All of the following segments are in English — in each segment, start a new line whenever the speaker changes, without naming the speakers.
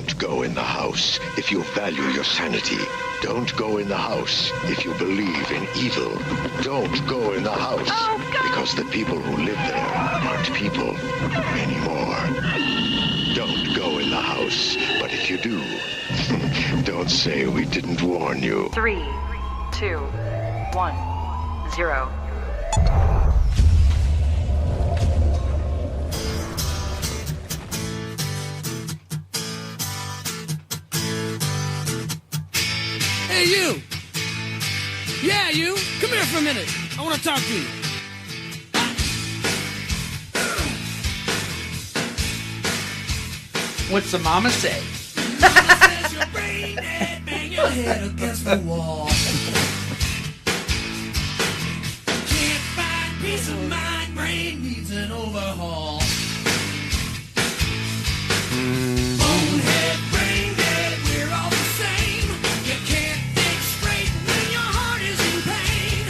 Don't go in the house if you value your sanity. Don't go in the house if you believe in evil. Don't go in the house because the people who live there aren't people anymore. Don't go in the house, but if you do, don't say we didn't warn you.
3, 2, 1, 0.
Hey, you! Yeah, you! Come here for a minute. I want to talk to you.
What's the mama say?
Says your brain dead, bang your head against the wall. Can't find peace of mind, brain needs an overhaul. Bonehead, brain dead, we're all the same. You can't think straight when your heart is in pain.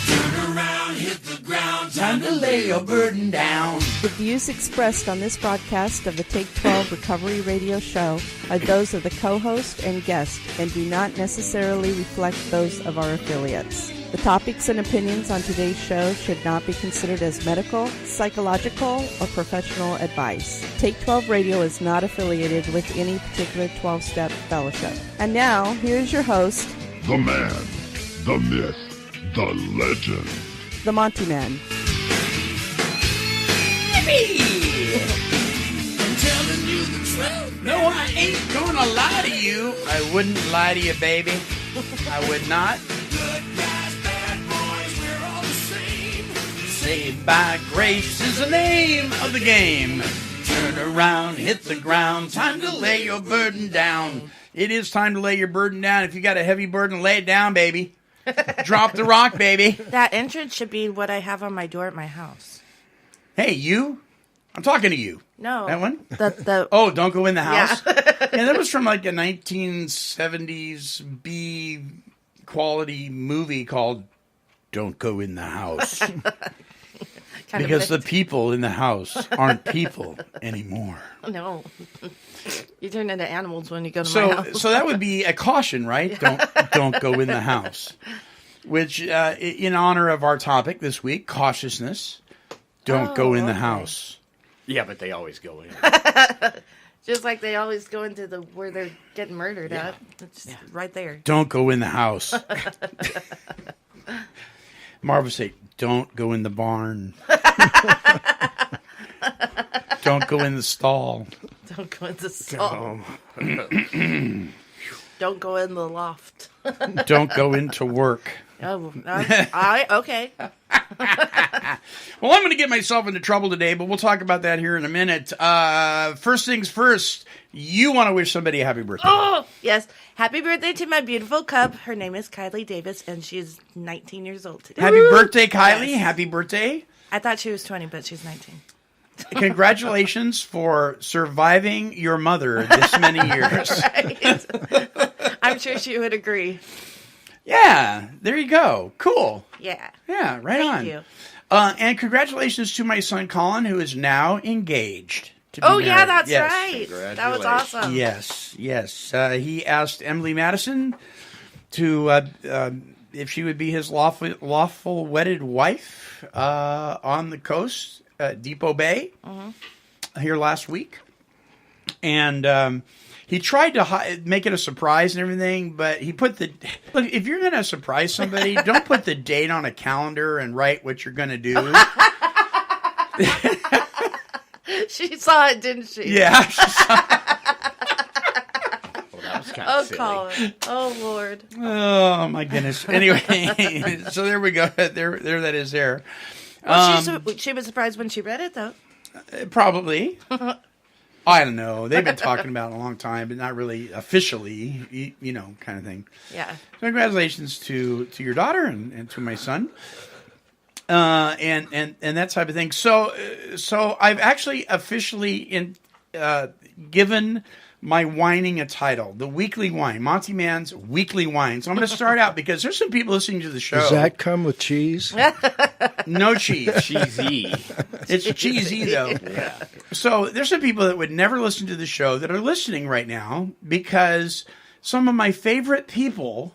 Turn around, hit the ground, time to lay your burden down.
The views expressed on this broadcast of the Take 12 Recovery Radio Show are those of the co-host and guest and do not necessarily reflect those of our affiliates. The topics and opinions on today's show should not be considered as medical, psychological, or professional advice. Take 12 Radio is not affiliated with any particular 12-step fellowship. And now, here's your host,
The man, the myth, the legend.
the Monty Man.
I'm telling you the truth.
No, I ain't gonna lie to you. I wouldn't lie to you, baby. I would not.
Good guys, bad boys, we're all the same.
Saved by grace is the name of the game. Turn around, hit the ground. Time to lay your burden down. It is time to lay your burden down. If you got a heavy burden, lay it down, baby. Drop the rock, baby.
That entrance should be what I have on my door at my house.
Hey, you. I'm talking to you.
No.
That one?
The
Oh, don't go in the house?
Yeah.
Yeah, that was from like a 1970s B quality movie called Don't Go in the House. Because the people in the house aren't people anymore.
No. You turn into animals when you go to my house.
So that would be a caution, right? Don't go in the house. Which, in honor of our topic this week, cautiousness, don't go in the house.
Yeah, but they always go in.
Just like they always go into where they're getting murdered at. It's right there.
Don't go in the house. Marv would say, don't go in the barn. Don't go in the stall.
Don't go in the stall. Don't go in the loft.
Don't go into work.
Oh, okay.
Well, I'm going to get myself into trouble today, but we'll talk about that here in a minute. First things first, you want to wish somebody a happy birthday.
Oh, yes. Happy birthday to my beautiful cub. Her name is Kylie Davis, and she's 19 years old today.
Happy birthday, Kylie.
Yes.
Happy birthday.
I thought she was 20, but she's 19.
Congratulations for surviving your mother this many years.
Right? I'm sure she would agree.
Yeah, there you go. Cool.
Yeah.
Yeah, right on.
Thank you.
And congratulations to my son, Colin, who is now engaged to be married.
Yeah, that's
Yes.
right. That was awesome.
Yes. He asked Emily Madison to if she would be his lawful wedded wife on the coast, Depot Bay, here last week. And he tried to make it a surprise and everything, but he put look, if you're going to surprise somebody, don't put the date on a calendar and write what you're going to do.
She saw it, didn't she?
Yeah, she saw it.
Well, that was kind
Oh,
of silly.
Colin. Oh, Lord.
Oh, my goodness. Anyway, so there we go. There that is there.
Well, she was surprised when she read it, though.
Probably. I don't know. They've been talking about it a long time, but not really officially, kind of thing.
Yeah.
So congratulations to your daughter and to my son, and that type of thing. So I've actually officially given my whining a title, the weekly whine, Monty Man's weekly whine. So I'm going to start out because there's some people listening to the show.
Does that come with cheese?
No cheese.
Cheesy.
It's cheesy, though.
Yeah.
So there's some people that would never listen to the show that are listening right now because some of my favorite people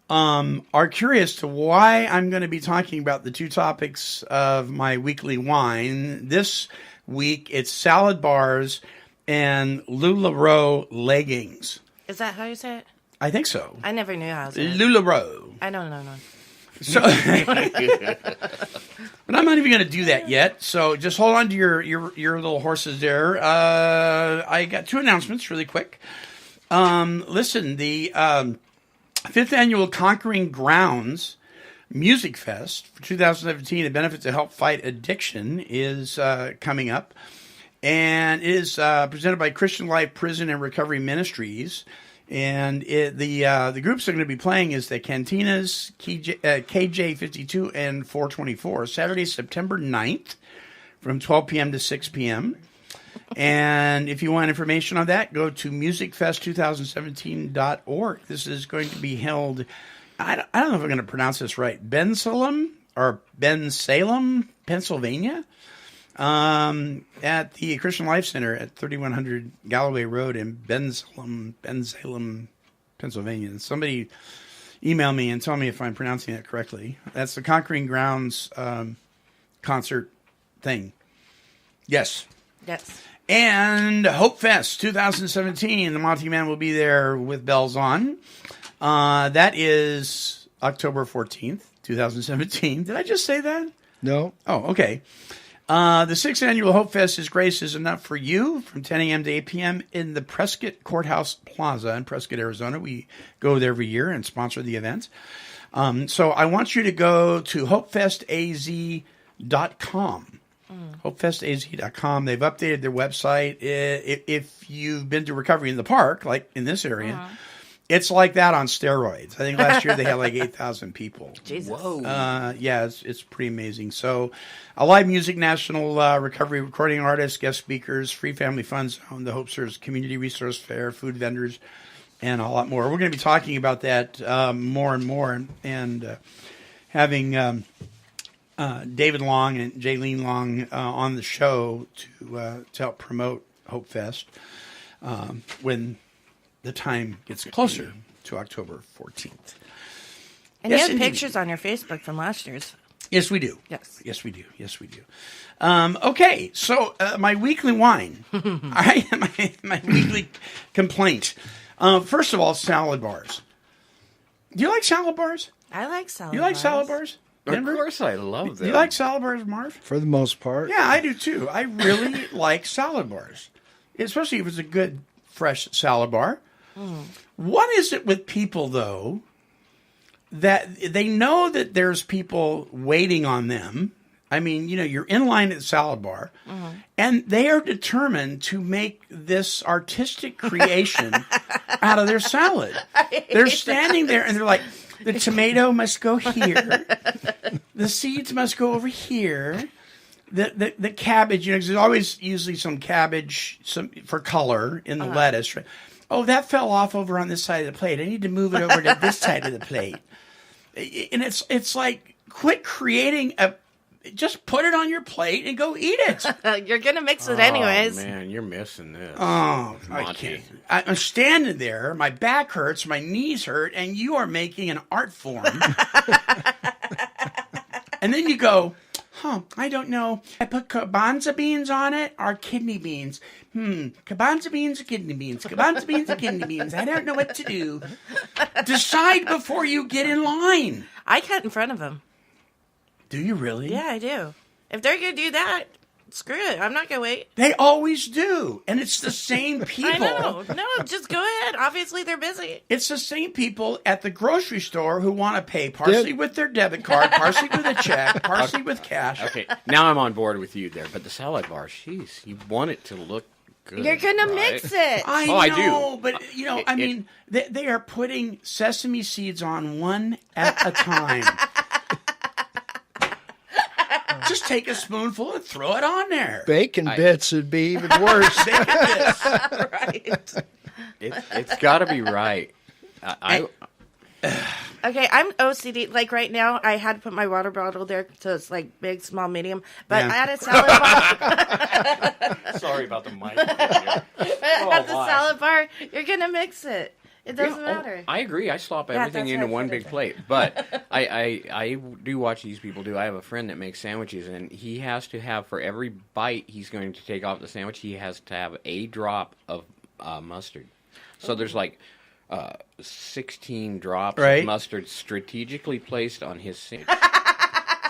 are curious to why I'm going to be talking about the two topics of my weekly whine. This week, it's salad bars and LuLaRoe leggings.
Is that how you say it?
I think so.
I never knew how to say it.
LuLaRoe.
I don't know.
So, but I'm not even going to do that yet. So just hold on to your little horses there. I got two announcements really quick. Listen, the 5th annual Conquering Grounds Music Fest for 2017, a benefit to help fight addiction, is coming up. And it is presented by Christian Life Prison and Recovery Ministries. And the groups that are going to be playing is the Cantinas, KJ 52, and 424, Saturday, September 9th from 12 p.m. to 6 p.m. And if you want information on that, go to musicfest2017.org. This is going to be held, I don't know if I'm going to pronounce this right, Bensalem, Pennsylvania, at the Christian Life Center at 3100 Galloway Road in Bensalem, Pennsylvania. And somebody email me and tell me if I'm pronouncing that correctly. That's the Conquering Grounds concert thing. Yes. And Hope Fest 2017. The Monty Man will be there with bells on. That is October 14th, 2017. Did I just say that?
No.
Oh, okay. The 6th annual Hope Fest is Grace is Enough for You from 10 a.m. to 8 p.m. in the Prescott Courthouse Plaza in Prescott, Arizona. We go there every year and sponsor the event. So I want you to go to hopefestaz.com. Hopefestaz.com. They've updated their website. If you've been to Recovery in the Park, like in this area, it's like that on steroids. I think last year they had like 8,000 people.
Jesus.
Whoa.
Yeah, it's pretty amazing. So, a live music, national recovery recording artists, guest speakers, free family fun zone, the Hope Serves Community Resource Fair, food vendors, and a lot more. We're going to be talking about that more and more, and having David Long and Jaylene Long on the show to help promote Hope Fest when the time gets closer to October 14th.
And
Yes,
you have
indeed.
pictures on your Facebook from last year's.
Yes, we do.
Yes.
Yes, we do. Yes, we do. Okay, so my weekly whine. All right, my weekly complaint. First of all, salad bars. Do you like salad bars?
I like salad
You like
bars.
salad bars?
Of
Denver?
course I love them.
You like salad bars, Marv?
For the most part.
Yeah, I do too. I really like salad bars, especially if it's a good, fresh salad bar. What is it with people, though, that they know that there's people waiting on them? I mean, you're in line at the salad bar, and they are determined to make this artistic creation out of their salad. They're standing there, and they're like, the tomato must go here. The seeds must go over here. The cabbage, there's always usually some cabbage for color in the lettuce. Right? Oh, that fell off over on this side of the plate. I need to move it over to this side of the plate. And it's like, quit creating just put it on your plate and go eat it.
You're going to mix it anyways.
Oh, man, you're missing this.
Oh, I
Monty.
can't. I'm standing there, my back hurts, my knees hurt, and you are making an art form. And then you go, I don't know. I put garbanzo beans on it or kidney beans. Garbanzo beans or kidney beans? Garbanzo beans or kidney beans? I don't know what to do. Decide before you get in line.
I cut in front of them.
Do you really?
Yeah, I do. If they're going to do that, screw it. I'm not going to wait.
They always do. And it's the same people.
I know. No, just go ahead. Obviously, they're busy.
It's the same people at the grocery store who want to pay partially with their debit card, partially with a check, partially with cash.
Okay, now I'm on board with you there. But the salad bar, jeez, you want it to look good.
You're going to mix it.
I
Oh, I
know,
do.
but, I mean, they are putting sesame seeds on one at a time. Just take a spoonful and throw it on there.
Bacon bits would be even worse.
Bacon bits.
Right.
It's got to be right.
Okay, I'm OCD. Like right now, I had to put my water bottle there, so it's like big, small, medium. But
Yeah.
I had a salad bar.
Sorry about the mic.
At the salad bar, you're gonna mix it. It doesn't matter.
I agree. I slop
Yeah,
everything
that's
into
what I
one
said,
big
I
plate. But I do watch these people do. I have a friend that makes sandwiches, and he has to have, for every bite he's going to take off the sandwich, he has to have a drop of mustard. So there's like 16 drops of mustard strategically placed on his sandwich.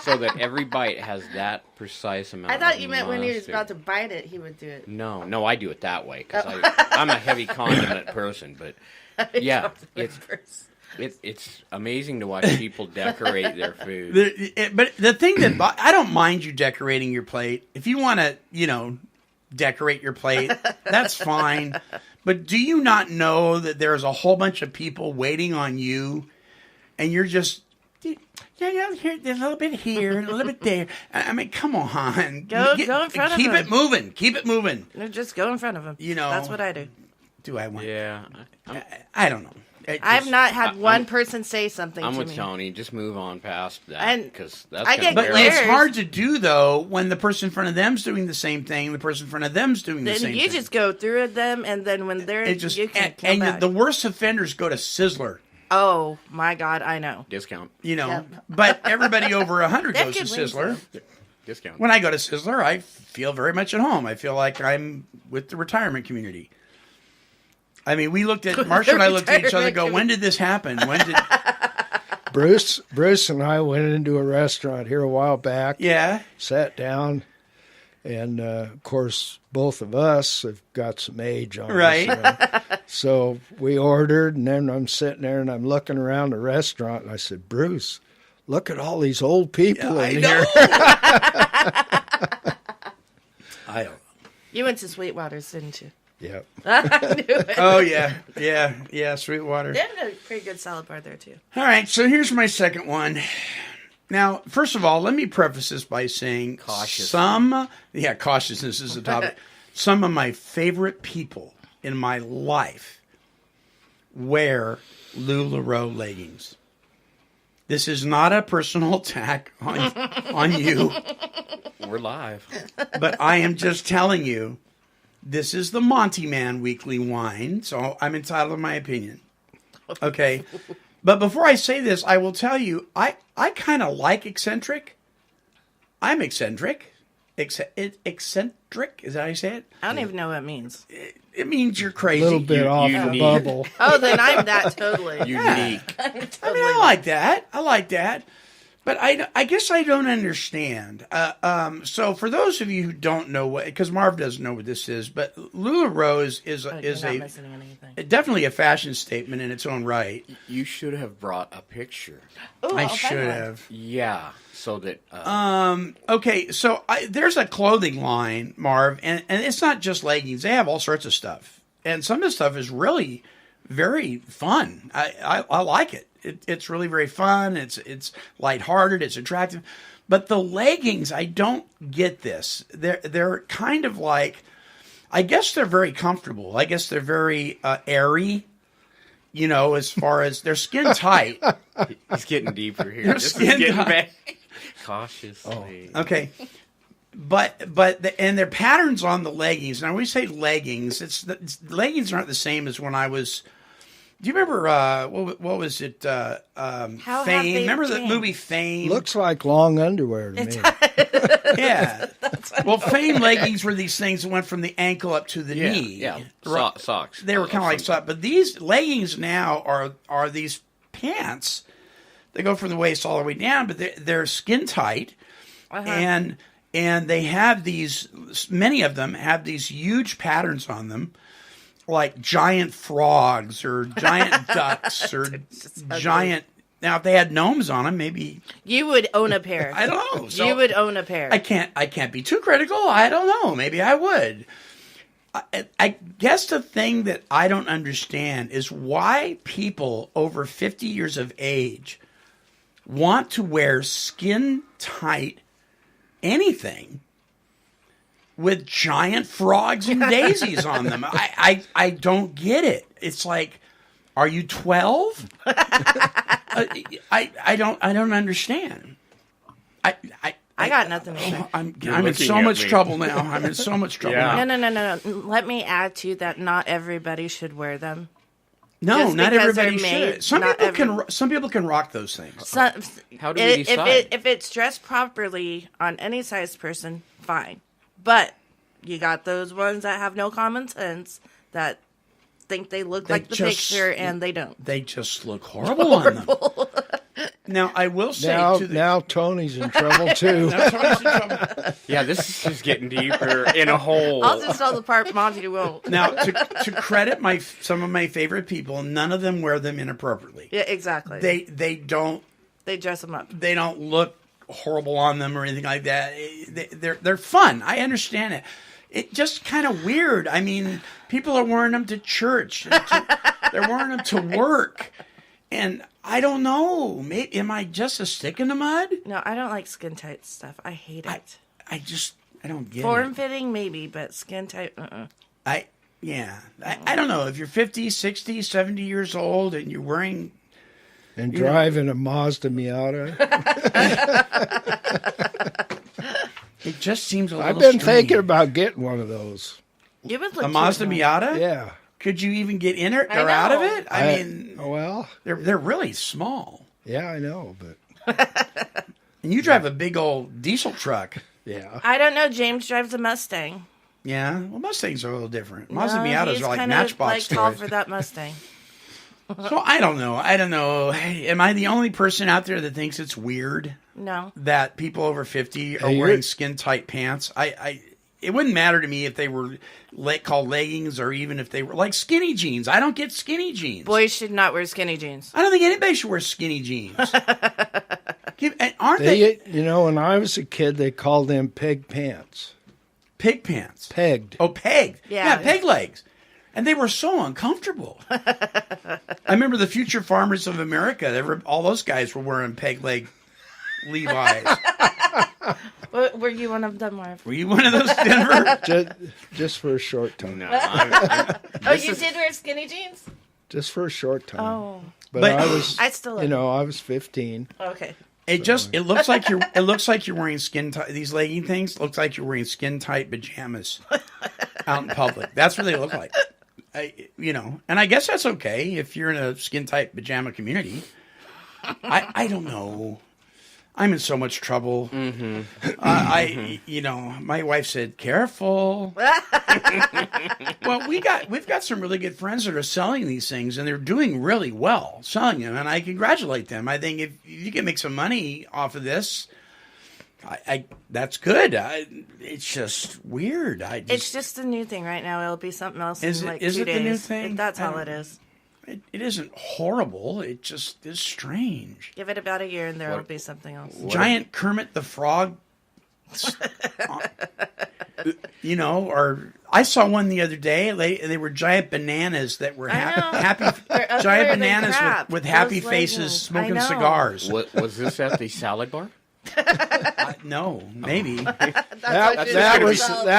So that every bite has that precise amount
I thought
of
you meant when he was
mustard.
about to bite it, he would do it.
No, I do it that way because I'm a heavy condiment person. But yeah, it's amazing to watch people decorate their food.
But the thing that I don't mind you decorating your plate. If you want to, decorate your plate, that's fine. But do you not know that there's a whole bunch of people waiting on you, and you're just here, there's a little bit here, a little bit there. I mean, come on,
Go in front of
keep
him.
it moving, keep it moving.
No, just go in front of him. That's what I do.
Do I want?
Yeah,
I don't know.
I've not had one person say something
I'm
to
with
me.
Tony. Just move on past that
And
because that's
I get
gonna
But
be
it's
glares.
hard to do though when the person in front of them's doing the same thing, the person in front of them's doing the
Then
same
you
thing.
just go through them, and then when they're
It just
you can come
and
back.
the worst offenders go to Sizzler.
Oh my God, I know.
discount.
Yep.
But everybody over 100
They
goes
have
to
good wings,
Sizzler.
Discount.
When I go to Sizzler, I feel very much at home. I feel like I'm with the retirement community. I mean, we looked at Marsha and I looked at each other and go, when did this happen? When did
Bruce and I went into a restaurant here a while back.
Yeah.
Sat down, and of course, both of us have got some age on
Right.
us. So we ordered, and then I'm sitting there and I'm looking around the restaurant, and I said, Bruce, look at all these old people in here.
I don't know.
You went to Sweetwater's, didn't you?
Yep.
I knew it.
Oh, yeah, Sweetwater.
They have a pretty good salad bar there too.
All right, so here's my second one. Now, first of all, let me preface this by saying
Cautiousness.
cautiousness is the topic. Some of my favorite people in my life wear LuLaRoe leggings. This is not a personal attack on you,
We're live.
but I am just telling you, this is the Monty Man Weekly Wine, so I'm entitled to my opinion. Okay? But before I say this, I will tell you, I kind of like eccentric. I'm eccentric. Eccentric? Is that how you say it?
I don't even know what it means.
It means you're
A
crazy.
little bit off the
unique.
bubble.
Oh, then I'm that totally.
Unique.
I mean, I like that. But I guess I don't understand. So for those of you who don't know what, because Marv doesn't know what this is, but LuLaRoe is
You're not missing anything.
definitely a fashion statement in its own right.
You should have brought a picture.
Ooh,
I
I'll find
should
one.
have.
Yeah, so that
Okay, so there's a clothing line, Marv, and it's not just leggings. They have all sorts of stuff. And some of the stuff is really very fun. I like it. It's really very fun. It's lighthearted. It's attractive. But the leggings, I don't get this. They're kind of like, I guess they're very comfortable. I guess they're very airy, as far as they're skin tight.
he's getting deeper here.
Your
This is
skin
getting
tight.
back. Cautiously.
Okay. But and their patterns on the leggings. Now, when we say leggings, leggings aren't the same as when I was. Do you remember what was it?
have
Fame.
they
Remember the
changed?
movie Fame?
Looks like long underwear to me.
Yeah. Well, Fame leggings were these things that went from the ankle up to the knee.
Yeah.
Right.
Socks.
They were kind of like socks, but these leggings now are these pants. They go from the waist all the way down, but they're skin tight, and they have these. Many of them have these huge patterns on them, like giant frogs or giant ducks or giant. Now, if they had gnomes on them, maybe
You would own a pair.
I don't know. So
you would own a pair.
I can't be too critical. I don't know. Maybe I would. I guess the thing that I don't understand is why people over 50 years of age want to wear skin tight anything with giant frogs and daisies on them. I don't get it. It's like, are you 12? I don't understand.
I got nothing to say.
I'm in so much trouble now. I'm in so much trouble now.
No. Let me add to that. Not everybody should wear them.
No,
Just
not
because
everybody
they're
should. Some
not
people can. Some people can rock those things.
How do we decide?
If it's dressed properly on any size person, fine. But you got those ones that have no common sense that think they look like the picture and they don't.
They just look horrible on them. Now, I will say
now Tony's in trouble too.
Yeah, this is just getting deeper in a hole.
I'll just tell the part Monty won't.
Now, to credit some of my favorite people, none of them wear them inappropriately.
Yeah, exactly.
They don't.
They dress them up.
They don't look horrible on them or anything like that. They're fun. I understand it. It's just kind of weird. I mean, people are wearing them to church. They're wearing them to work. And I don't know. Am I just a stick in the mud?
No, I don't like skin tight stuff. I hate it.
I don't get it.
Form fitting, maybe, but skin tight,
I don't know. If you're 50, 60, 70 years old and you're wearing...
And driving a Mazda Miata.
It just seems a little
I've been
strange.
thinking about getting one of those.
You would
A Mazda Miata?
Yeah.
Could you even get in it
I
or out of
know.
it? I mean,
well,
they're really small.
Yeah, I know, but
and you drive a big old diesel truck.
Yeah.
I don't know. James drives a Mustang.
Yeah, well, Mustangs are a little different. Mazda
No,
Miatas
he's
are like
kinda
Matchbox
tall
toys.
for that Mustang.
So I don't know. Hey, am I the only person out there that thinks it's weird
No.
that people over 50 are wearing skin tight pants? It wouldn't matter to me if they were called leggings or even if they were like skinny jeans. I don't get skinny jeans.
Boys should not wear skinny jeans.
I don't think anybody should wear skinny jeans. Aren't they?
You know, when I was a kid, they called them peg pants.
Pig pants.
Pegged.
Oh, pegged.
Yeah.
Peg legs. And they were so uncomfortable. I remember the Future Farmers of America. All those guys were wearing peg leg Levi's.
Were you one of them, Marv?
Were you one of those, Denver?
Just for a short time.
No,
Did wear skinny jeans?
Just for a short time.
Oh.
But I was,
I still
I was 15.
Okay.
It looks like you're wearing skin tight. These legging things looks like you're wearing skin tight pajamas out in public. That's what they look like. And I guess that's okay if you're in a skin tight pajama community. I don't know. I'm in so much trouble.
Mm-hmm.
My wife said, "Careful." Well, we've got some really good friends that are selling these things, and they're doing really well selling them, and I congratulate them. I think if you can make some money off of this, that's good. It's just weird.
It's just a new thing right now. It'll be something else in like 2 days.
Is it the new thing?
That's all it is.
It isn't horrible. It just is strange.
Give it about a year and there will be something else.
Giant Kermit the Frog. Or I saw one the other day. They were giant bananas that were happy. Giant bananas with happy faces smoking cigars.
Was this at the salad bar?
No, maybe.
That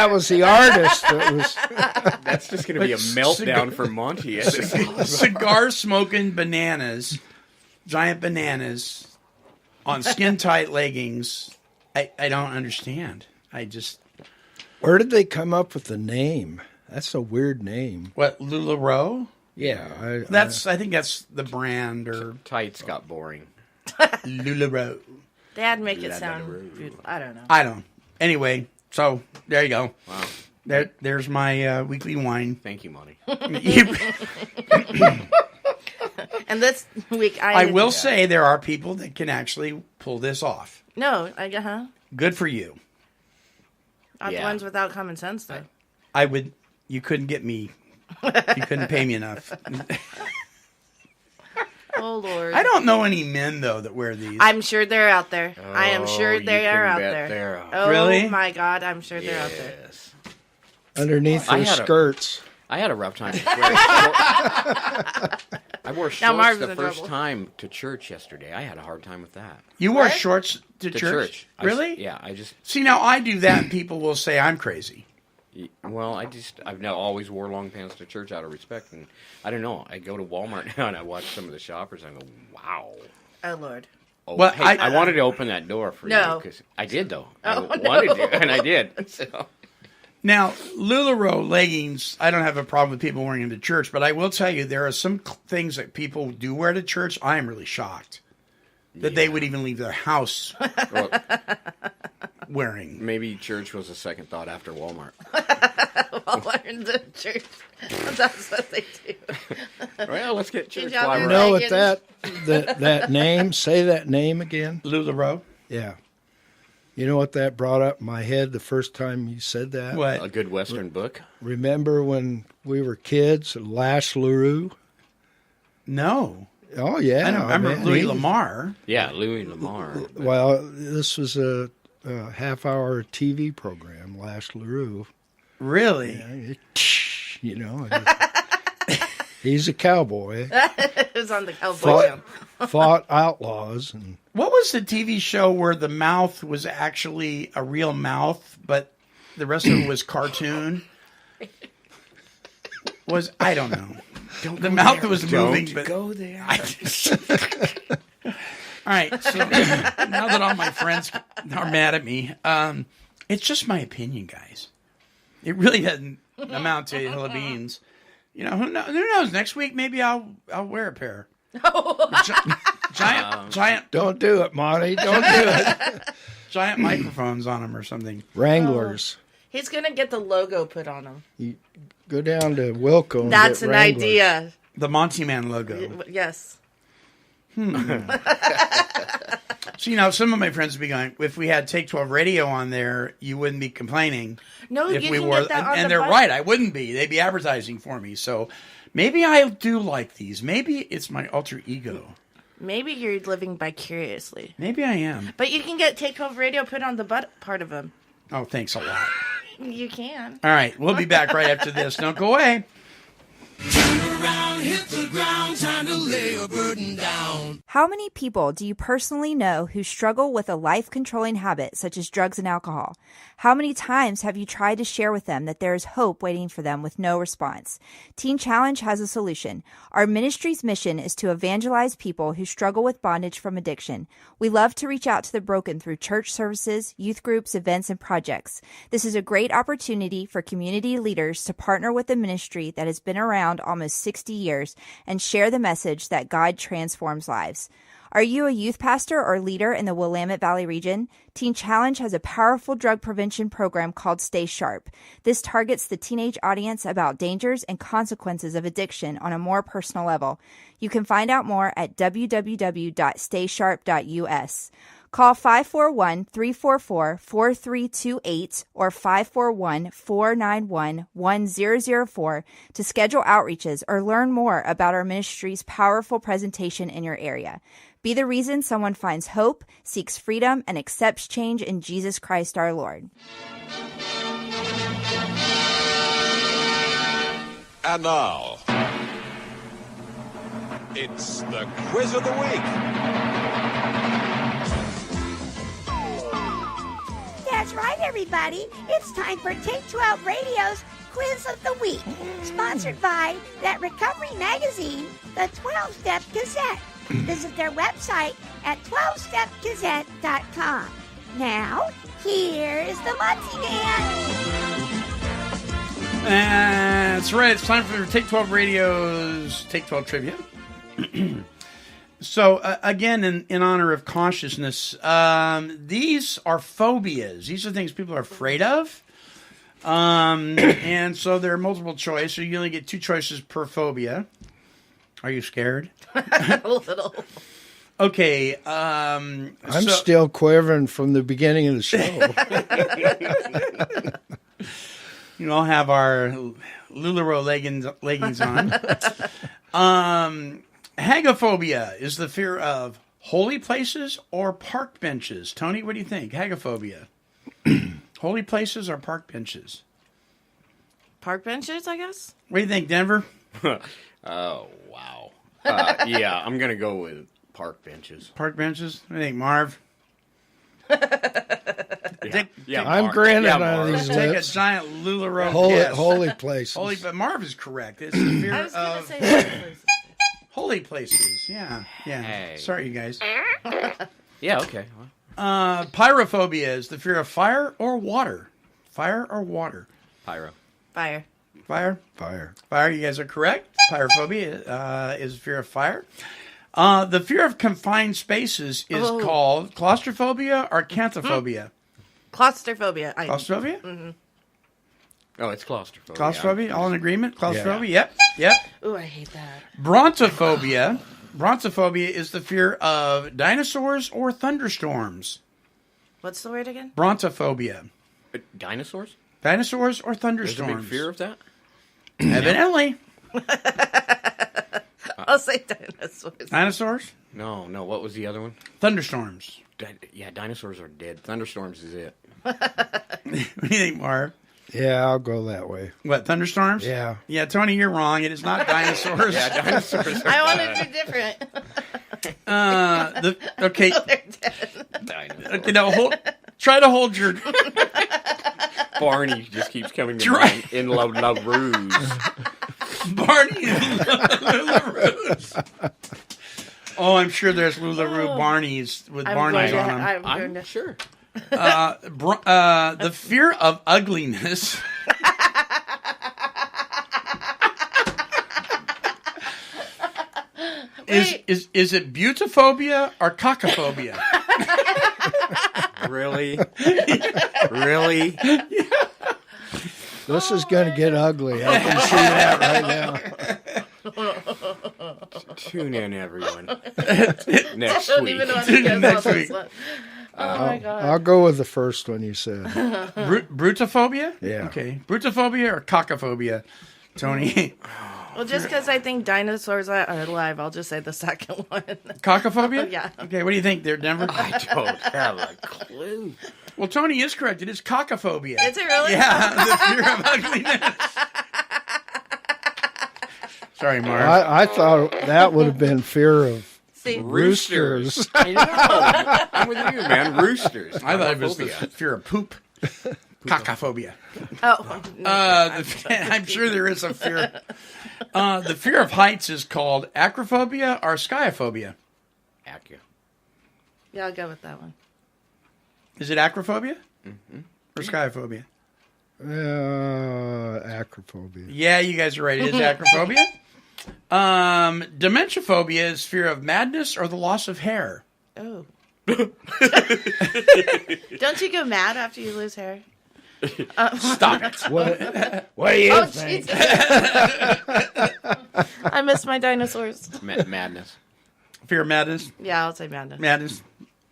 was the artist.
That's just going to be a meltdown for Monty.
Cigar smoking bananas, giant bananas on skin tight leggings. I don't understand.
Where did they come up with the name? That's a weird name.
What, LuLaRoe?
Yeah,
I think that's the brand or
tights got boring.
LuLaRoe.
They'd make it sound beautiful. I don't know.
I don't. Anyway, so there you go.
Wow.
There's my weekly wine.
Thank you, Monty.
And this week
I will say there are people that can actually pull this off.
No,
Good for you.
Not the ones without common sense, though.
You couldn't get me. You couldn't pay me enough.
Oh, Lord.
I don't know any men, though, that wear these.
I'm sure they're out there. I am sure they are out there. Oh,
really?
My God, I'm sure they're out there.
Underneath their skirts.
I had a rough time. I wore
Now
shorts
Marvin's
the
in
first
trouble.
time to church yesterday. I had a hard time with that.
You wore
What?
shorts to
To
church?
I-
Really?
yeah, I just...
See, now I do that, and people will say I'm crazy.
Well, I've now always wore long pants to church out of respect, and I don't know. I go to Walmart now and I watch some of the shoppers. And I go, wow.
Oh Lord.
Oh,
Well,
hey,
I-
I wanted to open that door for
No.
you because I did though.
Oh,
I
no.
wanted to, and I did. So.
Now, LuLaRoe leggings, I don't have a problem with people wearing them to church, but I will tell you there are some things that people do wear to church. I am really shocked that they would even leave their house
Well,
wearing.
maybe church was a second thought after Walmart.
Walmart in the church. That's what they do.
Well, let's get church
job,
while
you
we're
know
at
what
Leggings.
that name? Say that name again.
LuLaRoe?
Yeah. You know what that brought up in my head the first time you said that?
a
What?
good Western book.
Remember when we were kids, Lash LaRue?
No.
Oh, yeah.
I don't remember
man,
Louis
he-
Lamar.
Yeah, Louis Lamar. but-
Well, this was a half-hour TV program, Lash LaRue.
Really?
You know, he's a cowboy.
It was on the cowboy jump.
Fought outlaws, and
What was the TV show where the mouth was actually a real mouth, but the rest of it was cartoon? I don't know. The mouth was moving, but
go there.
All right, so now that all my friends are mad at me, it's just my opinion, guys. It really doesn't amount to a hill of beans. You know, who knows? Next week, maybe I'll wear a pair. Giant
don't do it, Monty. Don't do it.
giant microphones on them or something.
Wranglers.
He's gonna get the logo put on him.
You go down to Wilco. And
That's
get
an
Wranglers.
idea.
The Monty Man logo.
Yes.
So, you know, some of my friends would be going, if we had Take 12 Radio on there, you wouldn't be complaining.
No,
if
you
we
can
wore,
get that on
and
the
they're
bus.
right, I wouldn't be. They'd be advertising for me. So maybe I do like these. Maybe it's my alter ego.
Maybe you're living vicariously.
Maybe I am.
But you can get Take Home Radio put on the butt part of him.
Oh, thanks a lot.
You can.
All right, we'll be back right after this. Don't go away.
Turn around, hit the ground, time to lay a burden down.
How many people do you personally know who struggle with a life-controlling habit such as drugs and alcohol? How many times have you tried to share with them that there is hope waiting for them with no response? Teen Challenge has a solution. Our ministry's mission is to evangelize people who struggle with bondage from addiction. We love to reach out to the broken through church services, youth groups, events, and projects. This is a great opportunity for community leaders to partner with a ministry that has been around almost 60 years and share the message that God transforms lives. Are you a youth pastor or leader in the Willamette Valley region? Teen Challenge has a powerful drug prevention program called Stay Sharp. This targets the teenage audience about dangers and consequences of addiction on a more personal level. You can find out more at www.staysharp.us. Call 541-344-4328 or 541-491-1004 to schedule outreaches or learn more about our ministry's powerful presentation in your area. Be the reason someone finds hope, seeks freedom, and accepts change in Jesus Christ our Lord.
And now, it's the quiz of the week.
That's right, everybody. It's time for Take 12 Radio's Quiz of the Week, sponsored by that recovery magazine, the 12-Step Gazette. Visit their website at 12stepgazette.com. Now, here's the Monty Man.
That's right. It's time for Take 12 Radio's Take 12 Trivia. So, again, in honor of cautiousness, these are phobias. These are things people are afraid of. And so they're multiple choice. So you only get two choices per phobia. Are you scared?
A little.
Okay.
I'm still quivering from the beginning of the show.
You all have our LuLaRoe leggings on. Hagophobia is the fear of holy places or park benches. Tony, what do you think? Hagophobia. Holy places or park benches?
Park benches, I guess?
What do you think, Denver?
Oh, wow. Yeah, I'm going to go with park benches.
Park benches? I think Marv.
I'm granted on
Marv.
these
Take a
lips.
giant LuLaRoe
Holy places.
Holy, but Marv is correct. It's the fear
I was going to
of
say
holy places. Yeah.
Hey.
Sorry, you guys.
Yeah, okay. Well,
Pyrophobia is the fear of fire or water. Fire or water.
pyro.
fire.
Fire.
Fire.
Fire. You guys are correct. Pyrophobia is fear of fire. The fear of confined spaces is called claustrophobia or cantophobia.
Claustrophobia.
Claustrophobia?
Mm-hmm.
Oh, it's claustrophobia.
Claustrophobia? All in agreement? Claustrophobia? Yep.
Ooh, I hate that.
Brontophobia. Brontophobia is the fear of dinosaurs or thunderstorms.
What's the word again?
Brontophobia.
Dinosaurs?
Dinosaurs or
There's a
thunderstorms.
big fear of that?
Evidently.
I'll say dinosaurs.
Dinosaurs?
No. What was the other one?
Thunderstorms.
Yeah, dinosaurs are dead. Thunderstorms is it.
What do you think, Marv?
Yeah, I'll go that way.
What, thunderstorms?
Yeah.
Yeah, Tony, you're wrong. It is not dinosaurs.
Yeah, dinosaurs are
I want to be different.
Okay.
They're dead.
dinosaurs.
Okay, now try to hold your...
Barney just keeps coming to mind in La Rouge.
Barney and LuLaRoe's. Oh, I'm sure there's LuLaRoe Barneys with Barneys on them.
I'm sure.
The fear of ugliness. Is it butophobia or cacophobia?
Really? Really?
This is going to get ugly. I can see that right now.
Tune in, everyone.
Next
Next
week. Even know
week.
Next week.
Oh my god.
I'll go with the first one you said.
Brutophobia?
Yeah.
Okay. Brutophobia or cacophobia? Tony.
Well, just because I think dinosaurs are alive, I'll just say the second one.
Cacophobia?
Yeah.
Okay, what do you think there, Denver?
I don't have a clue.
Well, Tony is correct. It is cacophobia.
Is it really?
Yeah, the fear of ugliness. Sorry, Marv.
I thought that would have been fear of
See,
roosters.
I know. I'm with you, man. Roosters.
I thought it was the
Cacophobia.
fear of poop. Cacophobia.
oh, no,
I'm sure there is a fear. The fear of heights is called acrophobia or skyophobia.
Acura.
yeah, I'll go with that one.
Is it acrophobia or skyophobia?
Acrophobia.
Yeah, you guys are right. It is acrophobia. Dementiaphobia is fear of madness or the loss of hair.
Oh. Don't you go mad after you lose hair?
Stop it.
What do you
Oh,
think?
Jesus. I miss my dinosaurs.
Madness.
Fear of madness.
Yeah, I'll say madness.
Madness.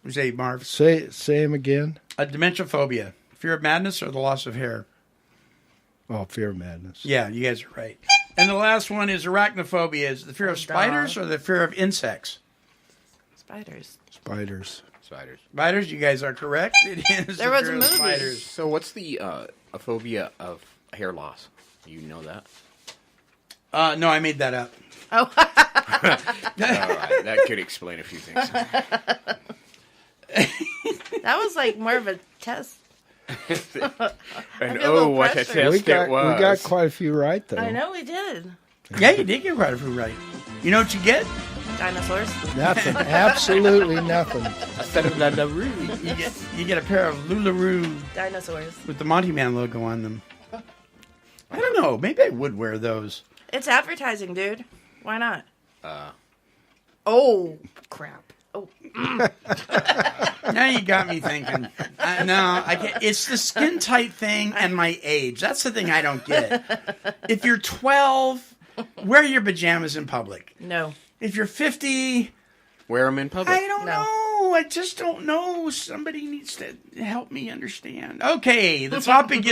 You say Marv.
Say him again.
Dementiaphobia. Fear of madness or the loss of hair.
Oh, fear of madness.
Yeah, you guys are right. And the last one is arachnophobia. Is the fear of spiders or the fear of insects?
Spiders.
Spiders.
Spiders, you guys are correct. It is
There
the
was
fear
a
of
movie.
spiders.
So what's the a phobia of hair loss? You know that?
No, I made that up.
Oh.
All right, that could explain a few things.
That was like more of a test.
And
feel a
oh,
little
what a
pressure.
test it was.
We got quite a few right, though.
I know we did.
Yeah, you did get quite a few right. You know what you get?
Dinosaurs.
Nothing. Absolutely nothing.
A set of La Rouge.
You get a pair of LuLaRoe
Dinosaurs.
with the Monty Man logo on them. I don't know. Maybe I would wear those.
It's advertising, dude. Why not? Oh, crap. Oh.
Now you got me thinking. No, I can't. It's the skin tight thing and my age. That's the thing I don't get. If you're 12, wear your pajamas in public.
No.
If you're 50,
Wear them in public.
I don't know. I just don't know. Somebody needs to help me understand. Okay, the topic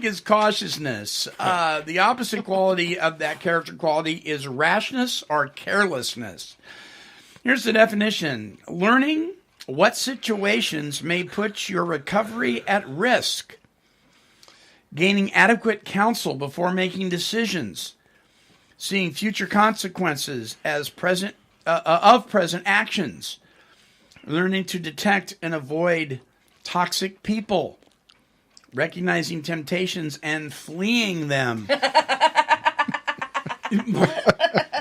is cautiousness. The opposite quality of that character quality is rashness or carelessness. Here's the definition. Learning what situations may put your recovery at risk. Gaining adequate counsel before making decisions. seeing future consequences as present of present actions, learning to detect and avoid toxic people, recognizing temptations and fleeing them.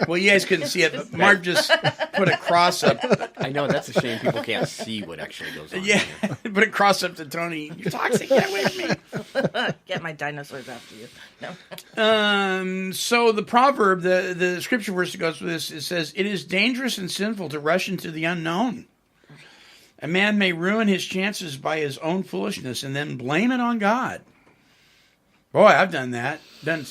Well, you guys couldn't see it, but Mark just put a cross up.
I know, that's a shame people can't see what actually goes on.
Yeah, put a cross up to Tony. You're toxic, get away from me.
Get my dinosaurs after you. No.
So the proverb, the scripture verse that goes with this, it says, "It is dangerous and sinful to rush into the unknown. A man may ruin his chances by his own foolishness and then blame it on God." Boy, I've done that.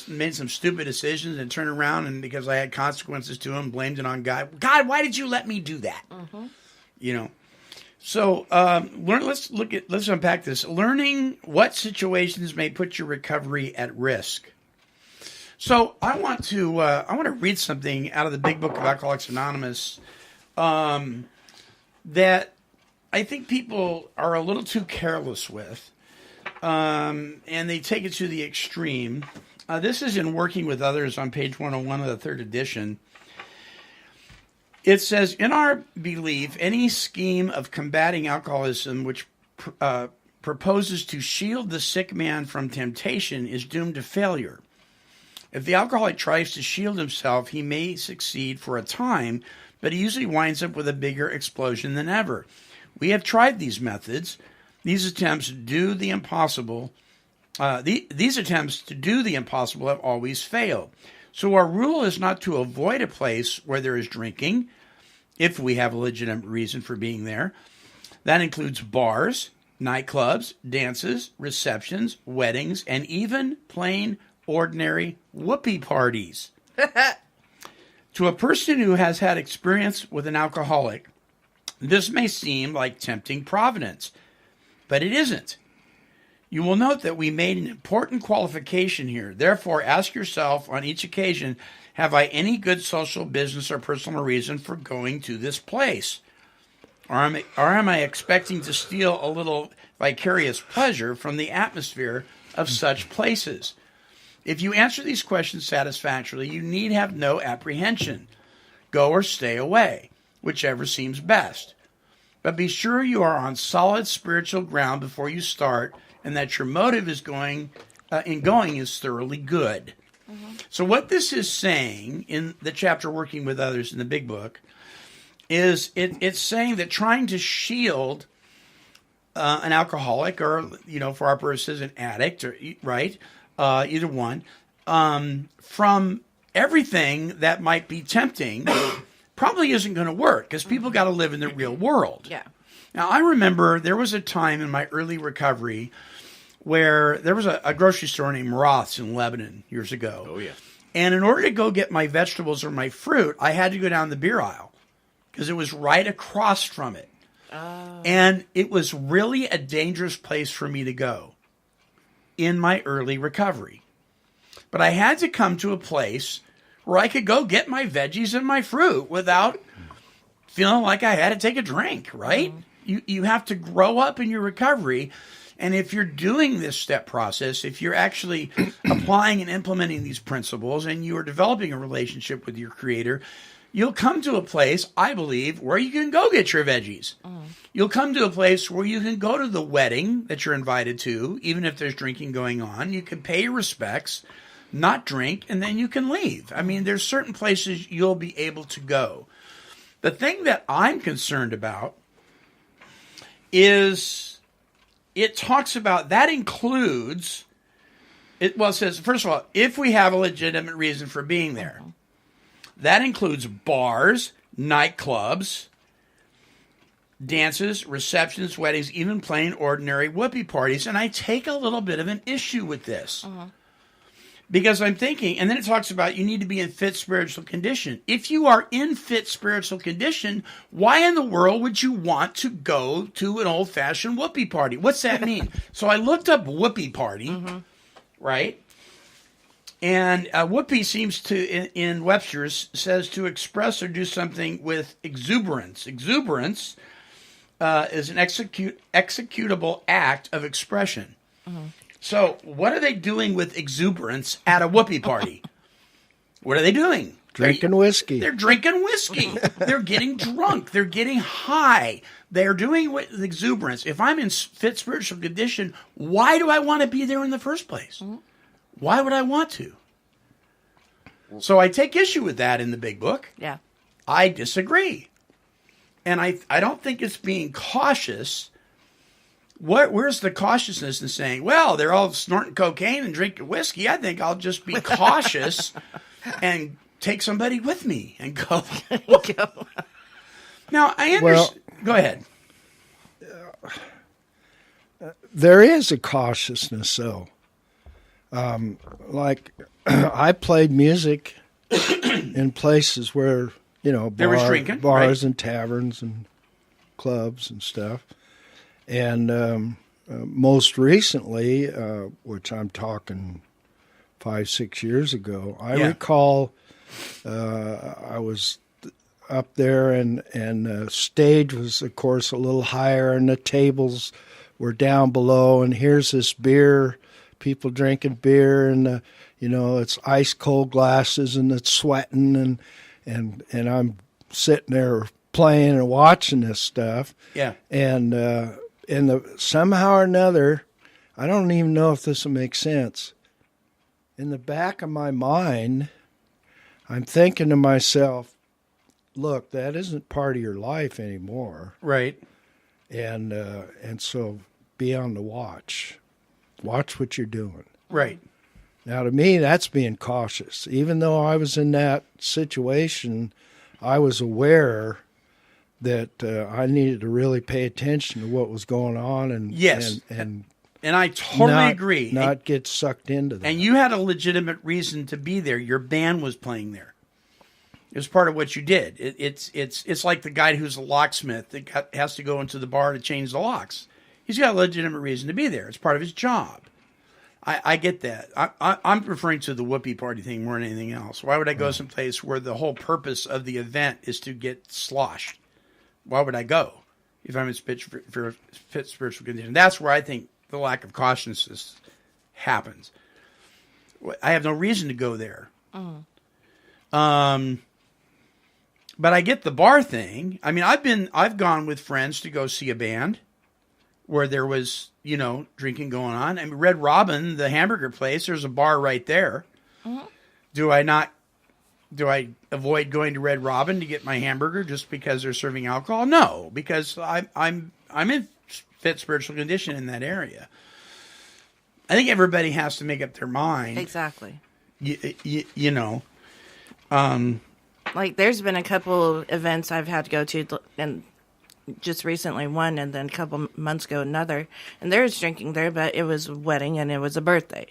Made some stupid decisions and turned around, and because I had consequences to them, blamed it on God. God, why did you let me do that?
Mm-hmm.
You know. So let's unpack this. Learning what situations may put your recovery at risk. So I want to read something out of the Big Book of Alcoholics Anonymous that I think people are a little too careless with. And they take it to the extreme. This is in Working with Others on page 101 of the third edition. It says, "In our belief, any scheme of combating alcoholism which proposes to shield the sick man from temptation is doomed to failure. If the alcoholic tries to shield himself, he may succeed for a time, but he usually winds up with a bigger explosion than ever. We have tried these methods. These attempts to do the impossible have always failed. So our rule is not to avoid a place where there is drinking, if we have a legitimate reason for being there. That includes bars, nightclubs, dances, receptions, weddings, and even plain, ordinary whoopee parties. To a person who has had experience with an alcoholic, this may seem like tempting providence, but it isn't. You will note that we made an important qualification here. Therefore, ask yourself on each occasion, have I any good social, business, or personal reason for going to this place? Or am I expecting to steal a little vicarious pleasure from the atmosphere of such places? If you answer these questions satisfactorily, you need have no apprehension. Go or stay away, whichever seems best. But be sure you are on solid spiritual ground before you start, and that your motive is going is thoroughly good." Mm-hmm. So what this is saying in the chapter Working with Others in the Big Book is it's saying that trying to shield an alcoholic, or for our purposes an addict, or right, either one, from everything that might be tempting probably isn't going to work, because people got to live in the real world.
Yeah.
Now, I remember there was a time in my early recovery where there was a grocery store named Roth's in Lebanon years ago.
Oh, yeah.
And in order to go get my vegetables or my fruit, I had to go down the beer aisle because it was right across from it. Oh. And it was really a dangerous place for me to go in my early recovery. But I had to come to a place where I could go get my veggies and my fruit without feeling like I had to take a drink, right? Mm-hmm. You have to grow up in your recovery. And if you're doing this step process, if you're actually applying and implementing these principles, and you are developing a relationship with your Creator, you'll come to a place, I believe, where you can go get your veggies. You'll come to a place where you can go to the wedding that you're invited to, even if there's drinking going on. You can pay your respects, not drink, and then you can leave. I mean, there's certain places you'll be able to go. The thing that I'm concerned about is it talks about, that includes, it says, first of all, if we have a legitimate reason for being there. That includes bars, nightclubs, dances, receptions, weddings, even plain ordinary whoopee parties. And I take a little bit of an issue with this. Because I'm thinking, and then it talks about you need to be in fit spiritual condition. If you are in fit spiritual condition, why in the world would you want to go to an old-fashioned whoopee party? What's that mean? So I looked up whoopee party, right? And whoopee seems to, in Webster's, says to express or do something with exuberance. Exuberance is an executable act of expression. So what are they doing with exuberance at a whoopee party? What are they doing?
Drinking whiskey.
They're drinking whiskey. They're getting drunk. They're getting high. They're doing it with exuberance. If I'm in fit spiritual condition, why do I want to be there in the first place? Why would I want to? So I take issue with that in the big book.
Yeah.
I disagree. And I don't think it's being cautious. Where's the cautiousness in saying, well, they're all snorting cocaine and drinking whiskey. I think I'll just be cautious and take somebody with me and go. Now, I understand.
Well,
go ahead.
There is a cautiousness, though. Like, I played music in places where,
There was drinking,
bars
right.
and taverns and clubs and stuff. And most recently, which I'm talking 5-6 years ago, I recall I was up there and the stage was, of course, a little higher and the tables were down below. And here's this beer, people drinking beer, and it's ice cold glasses and it's sweating and I'm sitting there playing and watching this stuff.
Yeah.
And somehow or another, I don't even know if this will make sense. In the back of my mind, I'm thinking to myself, look, that isn't part of your life anymore.
Right.
And so be on the watch. Watch what you're doing.
Right.
Now, to me, that's being cautious. Even though I was in that situation, I was aware that I needed to really pay attention to what was going on and
Yes.
and
I totally agree.
Not get sucked into that.
And you had a legitimate reason to be there. Your band was playing there. It was part of what you did. It's like the guy who's a locksmith that has to go into the bar to change the locks. He's got a legitimate reason to be there. It's part of his job. I get that. I'm referring to the whoopee party thing more than anything else. Why would I go someplace where the whole purpose of the event is to get sloshed? Why would I go if I'm in fit spiritual condition? That's where I think the lack of cautiousness happens. I have no reason to go there. But I get the bar thing. I mean, I've gone with friends to go see a band where there was, drinking going on. I mean, Red Robin, the hamburger place, there's a bar right there. Do I avoid going to Red Robin to get my hamburger just because they're serving alcohol? No, because I'm in fit spiritual condition in that area. I think everybody has to make up their mind.
Exactly.
Like
there's been a couple events I've had to go to, and just recently one, and then a couple months ago another, and there's drinking there, but it was a wedding and it was a birthday.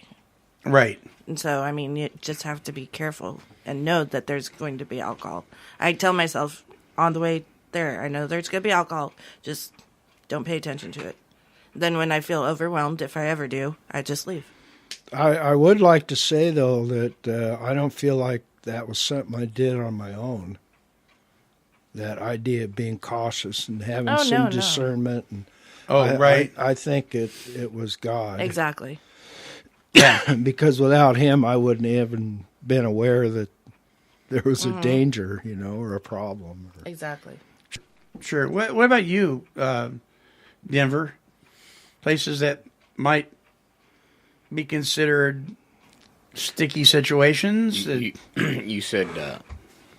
Right.
And so, I mean, you just have to be careful and know that there's going to be alcohol. I tell myself on the way there, I know there's going to be alcohol, just don't pay attention to it. Then when I feel overwhelmed, if I ever do, I just leave.
I would like to say, though, that I don't feel like that was something I did on my own. That idea of being cautious and having some discernment. And
right.
I think it was God.
Exactly.
Because without him, I wouldn't even been aware that there was a danger, or a problem.
Exactly.
Sure. What about you, Denver? Places that might be considered sticky situations?
You said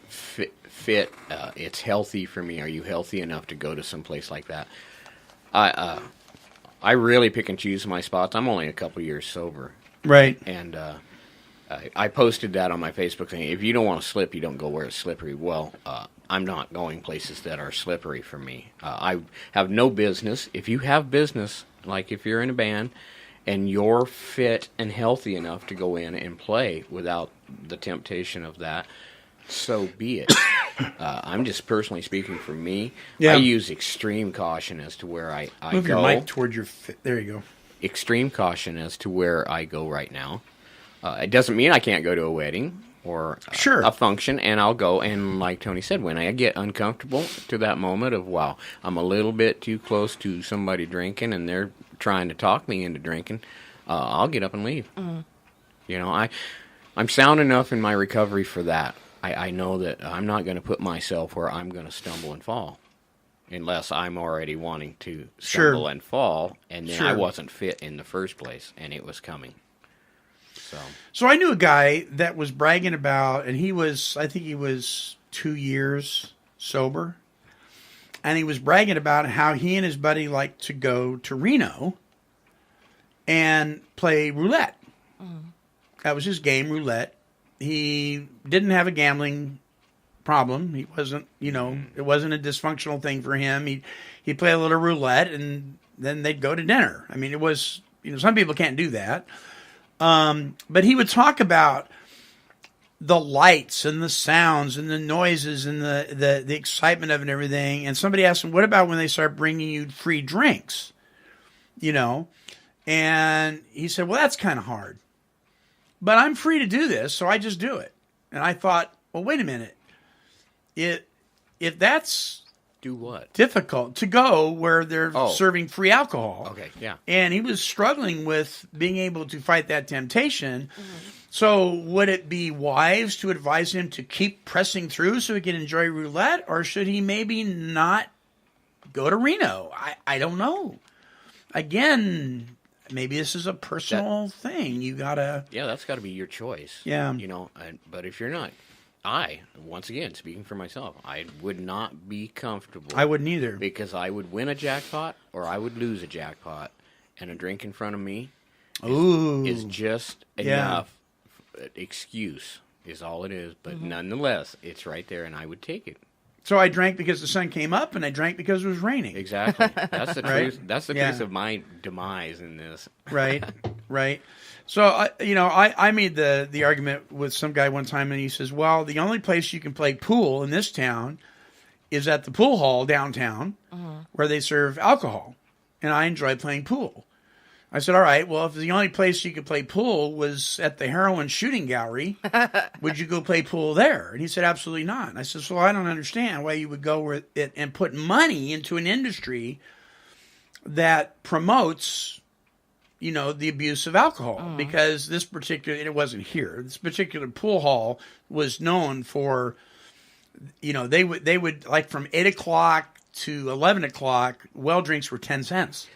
fit. It's healthy for me. Are you healthy enough to go to some place like that? I really pick and choose my spots. I'm only a couple years sober.
Right.
And I posted that on my Facebook thing. If you don't want to slip, you don't go where it's slippery. Well, I'm not going places that are slippery for me. I have no business. If you have business, like if you're in a band and you're fit and healthy enough to go in and play without the temptation of that, so be it. I'm just personally speaking for me.
Yeah.
I use extreme caution as to where I
Move
go.
your mic toward your there you go.
Extreme caution as to where I go right now. It doesn't mean I can't go to a wedding or a function, and I'll go. And like Tony said, when I get uncomfortable to that moment of, wow, I'm a little bit too close to somebody drinking and they're trying to talk me into drinking, I'll get up and leave. I'm sound enough in my recovery for that. I know that I'm not going to put myself where I'm going to stumble and fall. Unless I'm already wanting to stumble and fall, and then I wasn't fit in the first place, and it was coming.
So I knew a guy that was bragging about, and I think he was 2 years sober, and he was bragging about how he and his buddy liked to go to Reno and play roulette. That was his game, roulette. He didn't have a gambling problem. He wasn't, it wasn't a dysfunctional thing for him. He'd play a little roulette, and then they'd go to dinner. I mean, it was, some people can't do that. But he would talk about the lights and the sounds and the noises and the excitement of it and everything. And somebody asked him, what about when they start bringing you free drinks? And he said, well, that's kind of hard. But I'm free to do this, so I just do it. And I thought, well, wait a minute. If that's
do what
difficult to go where they're serving free alcohol,
okay, yeah,
and he was struggling with being able to fight that temptation. So would it be wise to advise him to keep pressing through so he can enjoy roulette, or should he maybe not go to Reno? I don't know. Again, maybe this is a personal thing. You gotta
that's got to be your choice.
Yeah,
but if you're not. Once again, speaking for myself, I would not be comfortable.
I wouldn't either.
Because I would win a jackpot or I would lose a jackpot. And a drink in front of me is just enough excuse, is all it is. But nonetheless, it's right there, and I would take it.
So I drank because the sun came up, and I drank because it was raining.
Exactly. That's the
right?
truth. That's the truth of my demise in this.
Right. So, I made the argument with some guy one time, and he says, well, the only place you can play pool in this town is at the pool hall downtown where they serve alcohol, and I enjoy playing pool. I said, all right, well, if the only place you could play pool was at the heroin shooting gallery, would you go play pool there? And he said, absolutely not. And I said, so I don't understand why you would go with it and put money into an industry that promotes the abuse of alcohol, because this particular, and it wasn't here, this particular pool hall was known for, they would like from 8 o'clock to 11 o'clock, well drinks were 10 cents.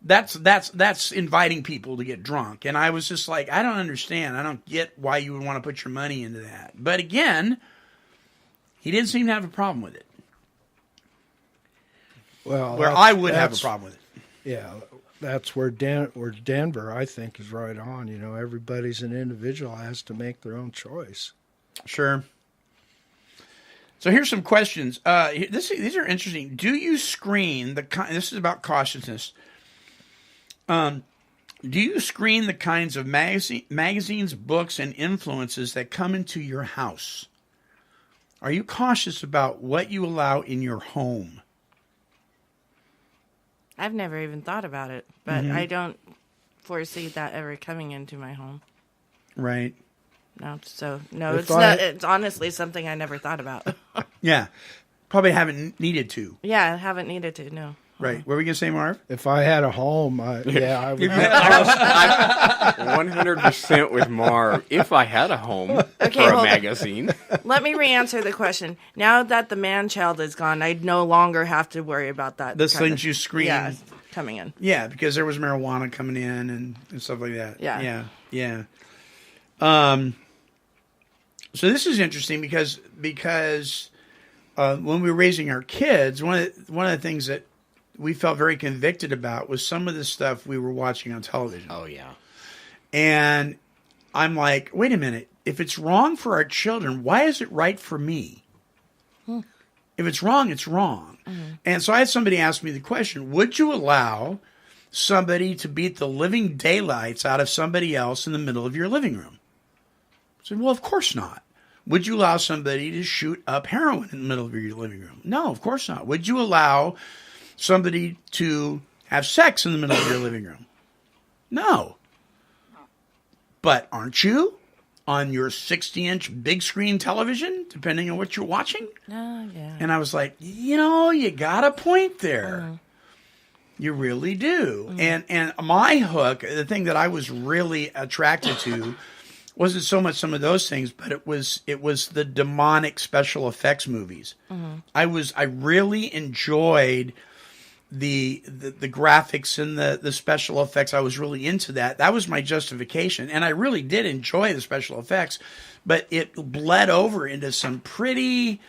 That's inviting people to get drunk. And I was just like, I don't understand. I don't get why you would want to put your money into that. But again, he didn't seem to have a problem with it.
Well,
where I would have a problem with it.
Yeah. That's where Denver, I think, is right on. Everybody's an individual, has to make their own choice.
Sure. So here's some questions. These are interesting. Do you screen this is about cautiousness. Do you screen the kinds of magazines, books, and influences that come into your house? Are you cautious about what you allow in your home?
I've never even thought about it, but I don't foresee that ever coming into my home.
Right.
No, it's not. It's honestly something I never thought about.
Yeah. Probably haven't needed to.
Yeah, I haven't needed to, no.
Right. What were we going to say, Marv?
If I had a home, I would.
100% with Marv. If I had a home for a magazine.
Let me re-answer the question. Now that the man-child is gone, I no longer have to worry about that.
The things you screen.
Yeah, coming in.
Yeah, because there was marijuana coming in and stuff like that.
Yeah.
Yeah. So this is interesting because when we were raising our kids, one of the things that we felt very convicted about was some of the stuff we were watching on television.
Oh, yeah.
And I'm like, wait a minute. If it's wrong for our children, why is it right for me? If it's wrong, it's wrong. And so I had somebody ask me the question, would you allow somebody to beat the living daylights out of somebody else in the middle of your living room? I said, well, of course not. Would you allow somebody to shoot up heroin in the middle of your living room? No, of course not. Would you allow somebody to have sex in the middle of your living room? No. But aren't you on your 60-inch big screen television, depending on what you're watching?
Oh, yeah.
And I was like, you got a point there. You really do. And my hook, the thing that I was really attracted to, wasn't so much some of those things, but it was the demonic special effects movies. I really enjoyed the graphics and the special effects. I was really into that. That was my justification, and I really did enjoy the special effects, but it bled over into some pretty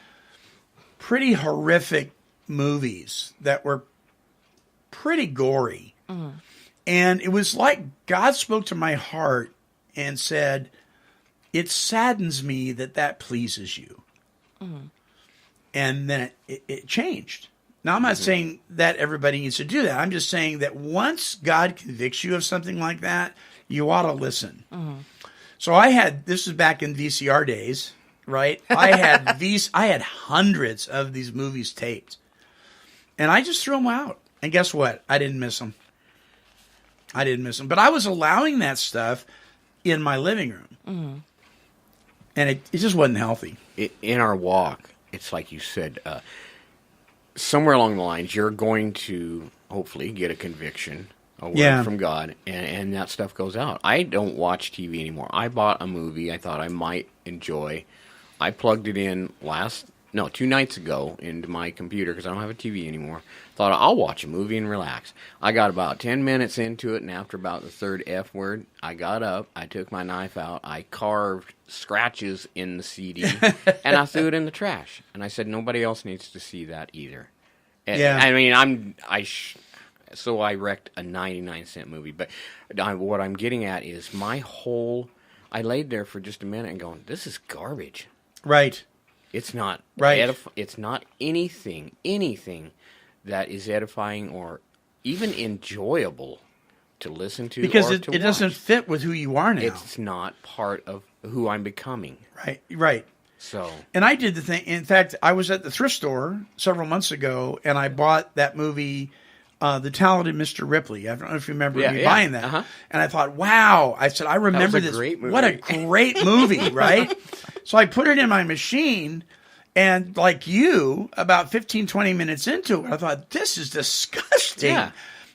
horrific movies that were pretty gory. And it was like God spoke to my heart and said, it saddens me that pleases you. And then it changed. Now, I'm not saying that everybody needs to do that. I'm just saying that once God convicts you of something like that, you ought to listen. So this is back in VCR days, right? I had hundreds of these movies taped. And I just threw them out. And guess what? I didn't miss them. But I was allowing that stuff in my living room. And it just wasn't healthy.
In our walk, it's like you said, somewhere along the lines, you're going to hopefully get a conviction, a word from God, and that stuff goes out. I don't watch TV anymore. I bought a movie I thought I might enjoy. I plugged it in 2 nights ago into my computer because I don't have a TV anymore. Thought I'll watch a movie and relax. I got about 10 minutes into it, and after about the third F word, I got up, I took my knife out, I carved scratches in the CD, and I threw it in the trash. And I said, nobody else needs to see that either. And, I mean, so I wrecked a 99-cent movie. But what I'm getting at is I laid there for just a minute and going, this is garbage.
Right.
It's not
right.
It's not anything that is edifying or even enjoyable to listen to.
Because
or
it
to
doesn't
watch.
fit with who you are now.
It's not part of who I'm becoming.
Right.
So.
And I did the thing. In fact, I was at the thrift store several months ago, and I bought that movie, The Talented Mr. Ripley. I don't know if you remember me buying that. And I thought, wow. I said, I remember this.
Great movie.
What a great movie, right? So I put it in my machine, and like you, about 15, 20 minutes into it, I thought, this is disgusting.
Yeah.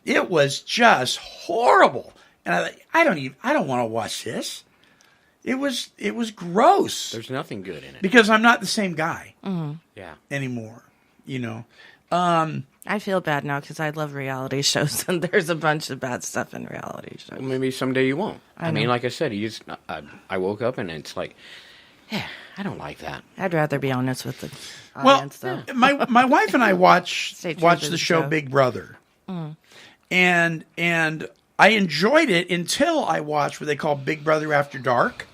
It was just horrible. And I thought, I don't want to watch this. It was gross.
There's nothing good in it.
Because I'm not the same guy
anymore,
I feel bad now because I love reality shows, and there's a bunch of bad stuff in reality shows.
Well, maybe someday you won't. I mean,
know.
like I said, I woke up and it's like, I don't like that.
I'd rather be honest with the audience, though.
my wife and I watch
Stay true
the
to the
show
show.
Big Brother, and I enjoyed it until I watched what they call Big Brother After Dark.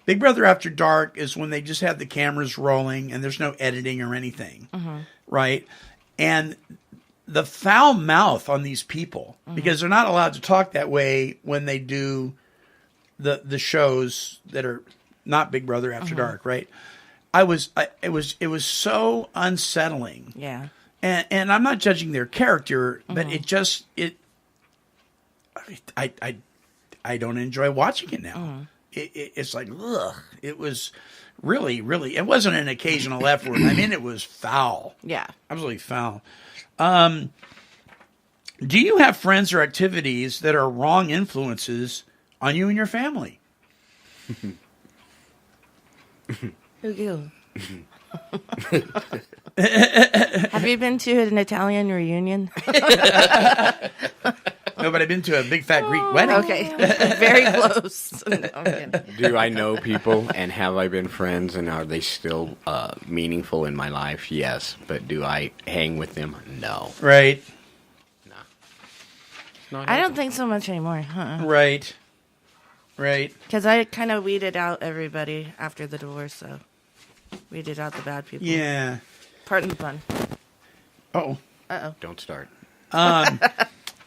Big Brother After Dark is when they just have the cameras rolling and there's no editing or anything, right? And the foul mouth on these people, because they're not allowed to talk that way when they do the shows that are not Big Brother After Dark, right? It was so unsettling.
Yeah.
And I'm not judging their character, but I don't enjoy watching it now. It's like, ugh. It was really, it wasn't an occasional F word. I mean, it was foul.
Yeah.
Absolutely foul. Do you have friends or activities that are wrong influences on you and your family?
Who you? Have you been to an Italian reunion?
No, but I've been to a big fat Greek wedding.
Okay, very close. No, I'm kidding.
Do I know people and have I been friends and are they still meaningful in my life? Yes. But do I hang with them? No.
Right.
No.
I don't think so much anymore.
Right.
Because I kind of weeded out everybody after the divorce, so weeded out the bad people.
Yeah.
Pardon the pun.
Uh-oh.
Don't start.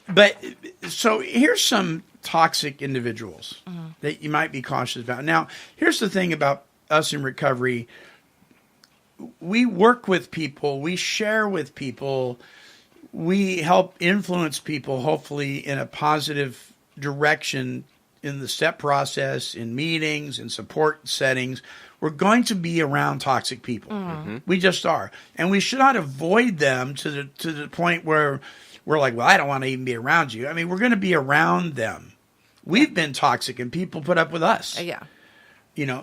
But so here's some toxic individuals that you might be cautious about. Now, here's the thing about us in recovery. We work with people. We share with people. We help influence people, hopefully, in a positive direction in the step process, in meetings, in support settings. We're going to be around toxic people. We just are. And we should not avoid them to the point where we're like, well, I don't want to even be around you. I mean, we're going to be around them. We've been toxic and people put up with us.
Yeah.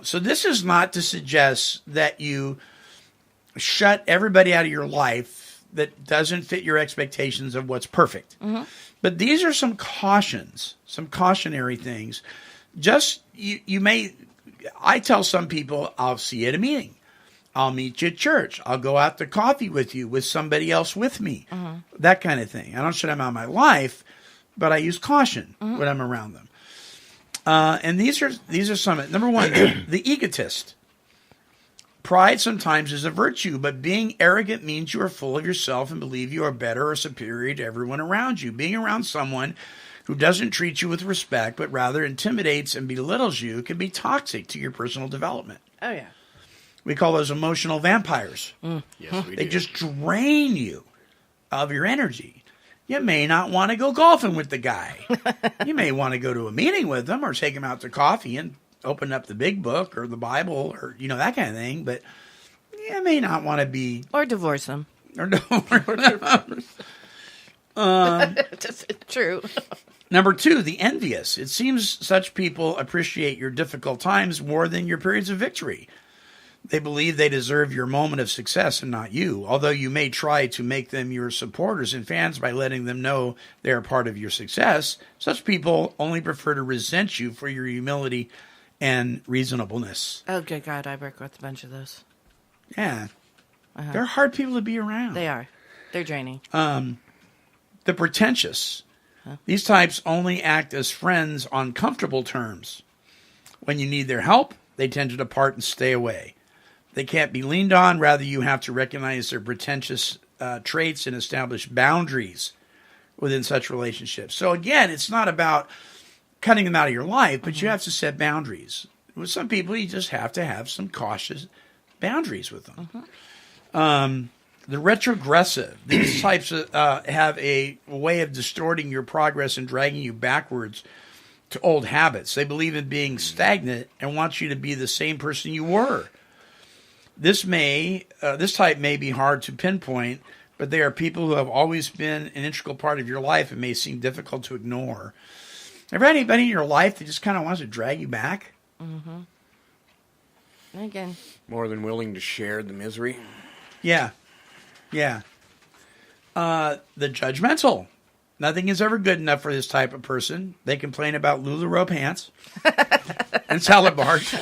So this is not to suggest that you shut everybody out of your life that doesn't fit your expectations of what's perfect. But these are some cautions, some cautionary things. Just, I tell some people, I'll see you at a meeting. I'll meet you at church. I'll go out to coffee with you, with somebody else with me. That kind of thing. I don't shut them out of my life, but I use caution when I'm around them. And these are some. Number one, the egotist. Pride sometimes is a virtue, but being arrogant means you are full of yourself and believe you are better or superior to everyone around you. Being around someone who doesn't treat you with respect, but rather intimidates and belittles you can be toxic to your personal development.
Oh, yeah.
We call those emotional vampires.
Yes, we
They
do.
just drain you of your energy. You may not want to go golfing with the guy. You may want to go to a meeting with him or take him out to coffee and open up the big book or the Bible or, that kind of thing. But you may not want to be...
Or divorce him.
Or divorce.
True.
Number two, the envious. It seems such people appreciate your difficult times more than your periods of victory. They believe they deserve your moment of success and not you, although you may try to make them your supporters and fans by letting them know they are part of your success. Such people only prefer to resent you for your humility and reasonableness.
Oh, good God, I work with a bunch of those.
Yeah. They're hard people to be around.
They are. They're draining.
The pretentious. These types only act as friends on comfortable terms. When you need their help, they tend to depart and stay away. They can't be leaned on. Rather, you have to recognize their pretentious traits and establish boundaries within such relationships. So again, it's not about cutting them out of your life, but you have to set boundaries. With some people, you just have to have some cautious boundaries with them. The retrogressive. These types have a way of distorting your progress and dragging you backwards to old habits. They believe in being stagnant and want you to be the same person you were. This type may be hard to pinpoint, but they are people who have always been an integral part of your life and may seem difficult to ignore. Ever had anybody in your life that just kind of wants to drag you back?
Again.
More than willing to share the misery.
Yeah. The judgmental. Nothing is ever good enough for this type of person. They complain about LuLaRoe pants and salad bars.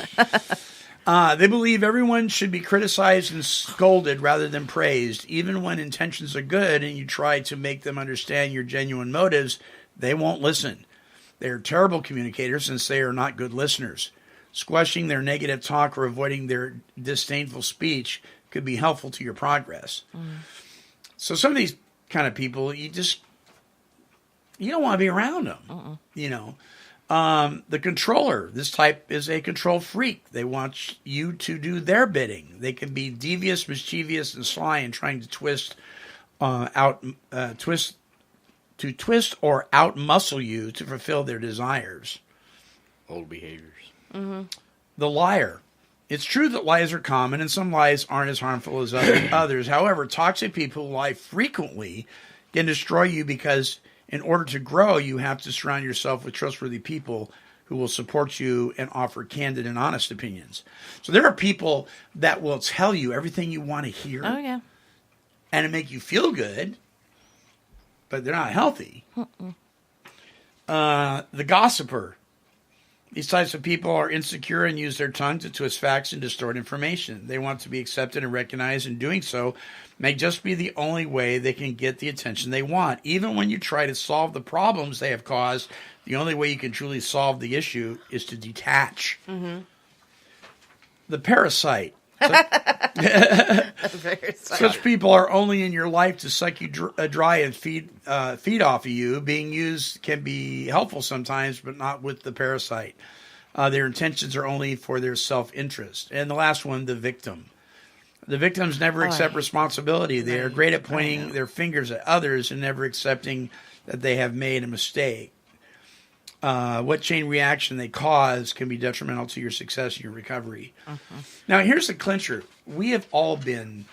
They believe everyone should be criticized and scolded rather than praised. Even when intentions are good and you try to make them understand your genuine motives, they won't listen. They are terrible communicators since they are not good listeners. Squashing their negative talk or avoiding their disdainful speech could be helpful to your progress. So some of these kind of people, you don't want to be around them. The controller. This type is a control freak. They want you to do their bidding. They can be devious, mischievous, and sly in trying to twist or out-muscle you to fulfill their desires.
Old behaviors.
The liar. It's true that lies are common, and some lies aren't as harmful as others. However, toxic people who lie frequently can destroy you because in order to grow, you have to surround yourself with trustworthy people who will support you and offer candid and honest opinions. So there are people that will tell you everything you want to hear.
Oh, yeah.
And it make you feel good, but they're not healthy. The gossiper. These types of people are insecure and use their tongue to twist facts and distort information. They want to be accepted and recognized, and doing so may just be the only way they can get the attention they want. Even when you try to solve the problems they have caused, the only way you can truly solve the issue is to detach. The parasite. Such people are only in your life to suck you dry and feed off of you. Being used can be helpful sometimes, but not with the parasite. Their intentions are only for their self-interest. And the last one, the victim. The victims never accept responsibility. They are great at pointing their fingers at others and never accepting that they have made a mistake. What chain reaction they cause can be detrimental to your success and your recovery. Now, here's the clincher. We have all been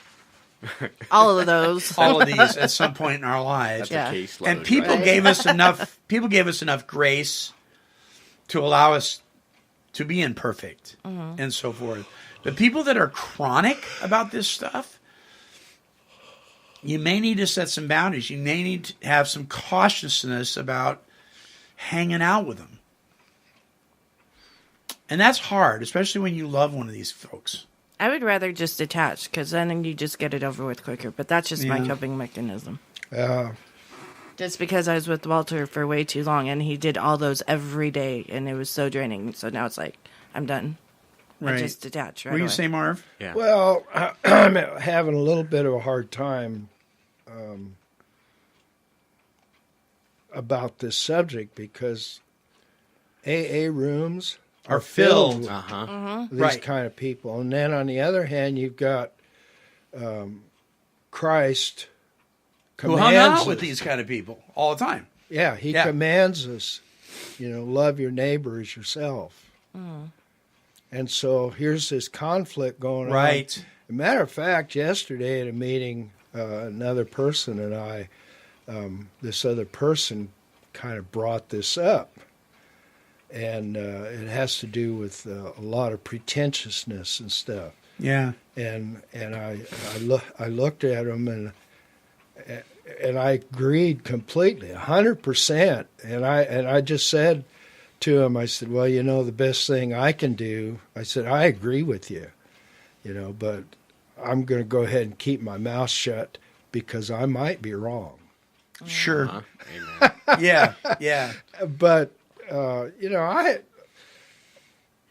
all of those.
All of these at some point in our lives.
That's a caseload,
and people
right?
gave us enough grace to allow us to be imperfect and so forth. The people that are chronic about this stuff, you may need to set some boundaries. You may need to have some cautiousness about hanging out with them. And that's hard, especially when you love one of these folks.
I would rather just detach, because then you just get it over with quicker. But that's just my coping mechanism. Just because I was with Walter for way too long, and he did all those every day, and it was so draining. So now it's like, I'm done.
Right.
I just detach right
What do you
away.
say, Marv?
Yeah.
Well, I'm having a little bit of a hard time about this subject because AA rooms are filled with these kind of people. And then on the other hand, you've got Christ
Who hung out
commands
with
us.
these kind of people all the time.
Yeah, he commands us, love your neighbor as yourself. And so here's this conflict going on.
Right.
As a matter of fact, yesterday at a meeting, another person and I, this other person kind of brought this up. And it has to do with a lot of pretentiousness and stuff.
Yeah.
And I looked at him and I agreed completely, 100%. And I just said to him, I said, well, the best thing I can do, I said, I agree with you, but I'm going to go ahead and keep my mouth shut because I might be wrong.
Sure.
Amen.
Yeah.
But,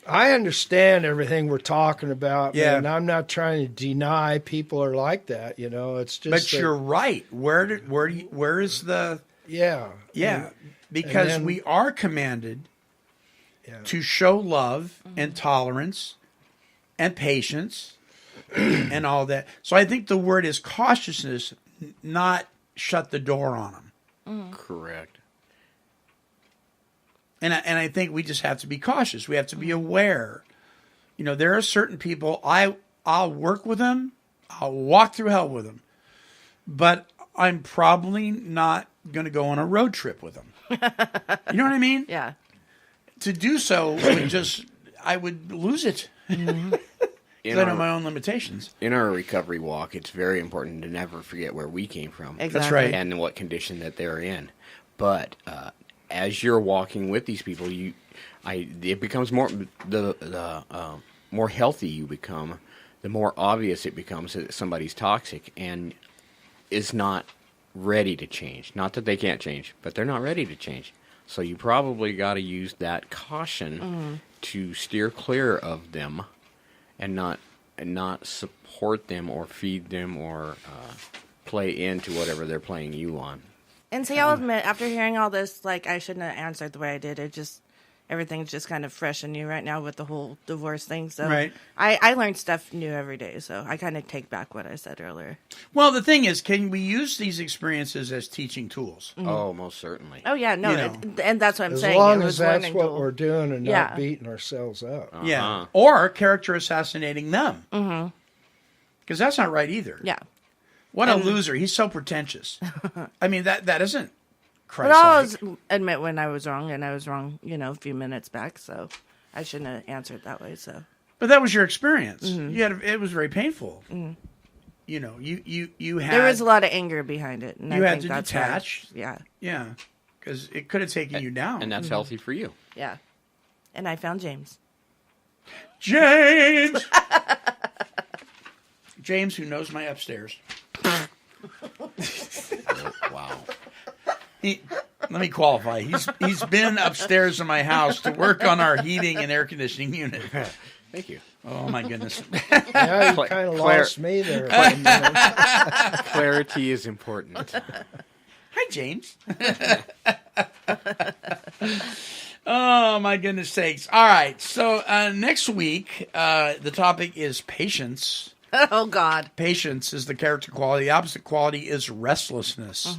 I understand everything we're talking about.
Yeah.
And I'm not trying to deny people are like that. It's just.
But
that-
you're right. Where is the...
Yeah.
Yeah. Because
then-
we are commanded to show love and tolerance and patience and all that. So I think the word is cautiousness, not shut the door on them.
Correct.
And I think we just have to be cautious. We have to be aware. There are certain people, I'll work with them. I'll walk through hell with them. But I'm probably not going to go on a road trip with them. You know what I mean?
Yeah.
To do so I would lose it. Because I know my own limitations.
In our recovery walk, it's very important to never forget where we came from.
Exactly.
That's right.
And what condition that they're in. But as you're walking with these people, it becomes more the more healthy you become, the more obvious it becomes that somebody's toxic and is not ready to change. Not that they can't change, but they're not ready to change. So you probably got to use that caution to steer clear of them, and not support them or feed them or play into whatever they're playing you on.
And see, I'll admit, after hearing all this, I shouldn't have answered the way I did. Everything's just kind of fresh and new right now with the whole divorce thing. So
Right.
I learn stuff new every day. So I kind of take back what I said earlier.
Well, the thing is, can we use these experiences as teaching tools?
Oh, most certainly.
Oh, yeah, no. And that's what I'm
As
saying.
long
It
as
was
that's
learning
what
tool.
we're doing and
Yeah.
not beating ourselves up.
Yeah. Or character assassinating them. Mm-hmm. Because that's not right either.
Yeah.
What a loser. He's so pretentious. I mean, that isn't
But I'll
Christ-like.
always admit when I was wrong, and I was wrong, a few minutes back. So I shouldn't have answered that way. So.
But that was your experience. It was very painful. You had...
There was a lot of anger behind it. And
You
I
had
think
to
that's
detach.
why- Yeah.
Yeah. Because it could have taken you down.
And that's healthy for you.
Yeah. And I found James.
James! James, who knows my upstairs.
Wow.
Let me qualify. He's been upstairs in my house to work on our heating and air conditioning unit.
Thank you.
Oh my goodness.
Yeah, you kind of lost me there. For a minute.
Clarity is important.
Hi, James. Oh my goodness sakes. All right. So next week, the topic is patience.
Oh, God.
Patience is the character quality. The opposite quality is restlessness.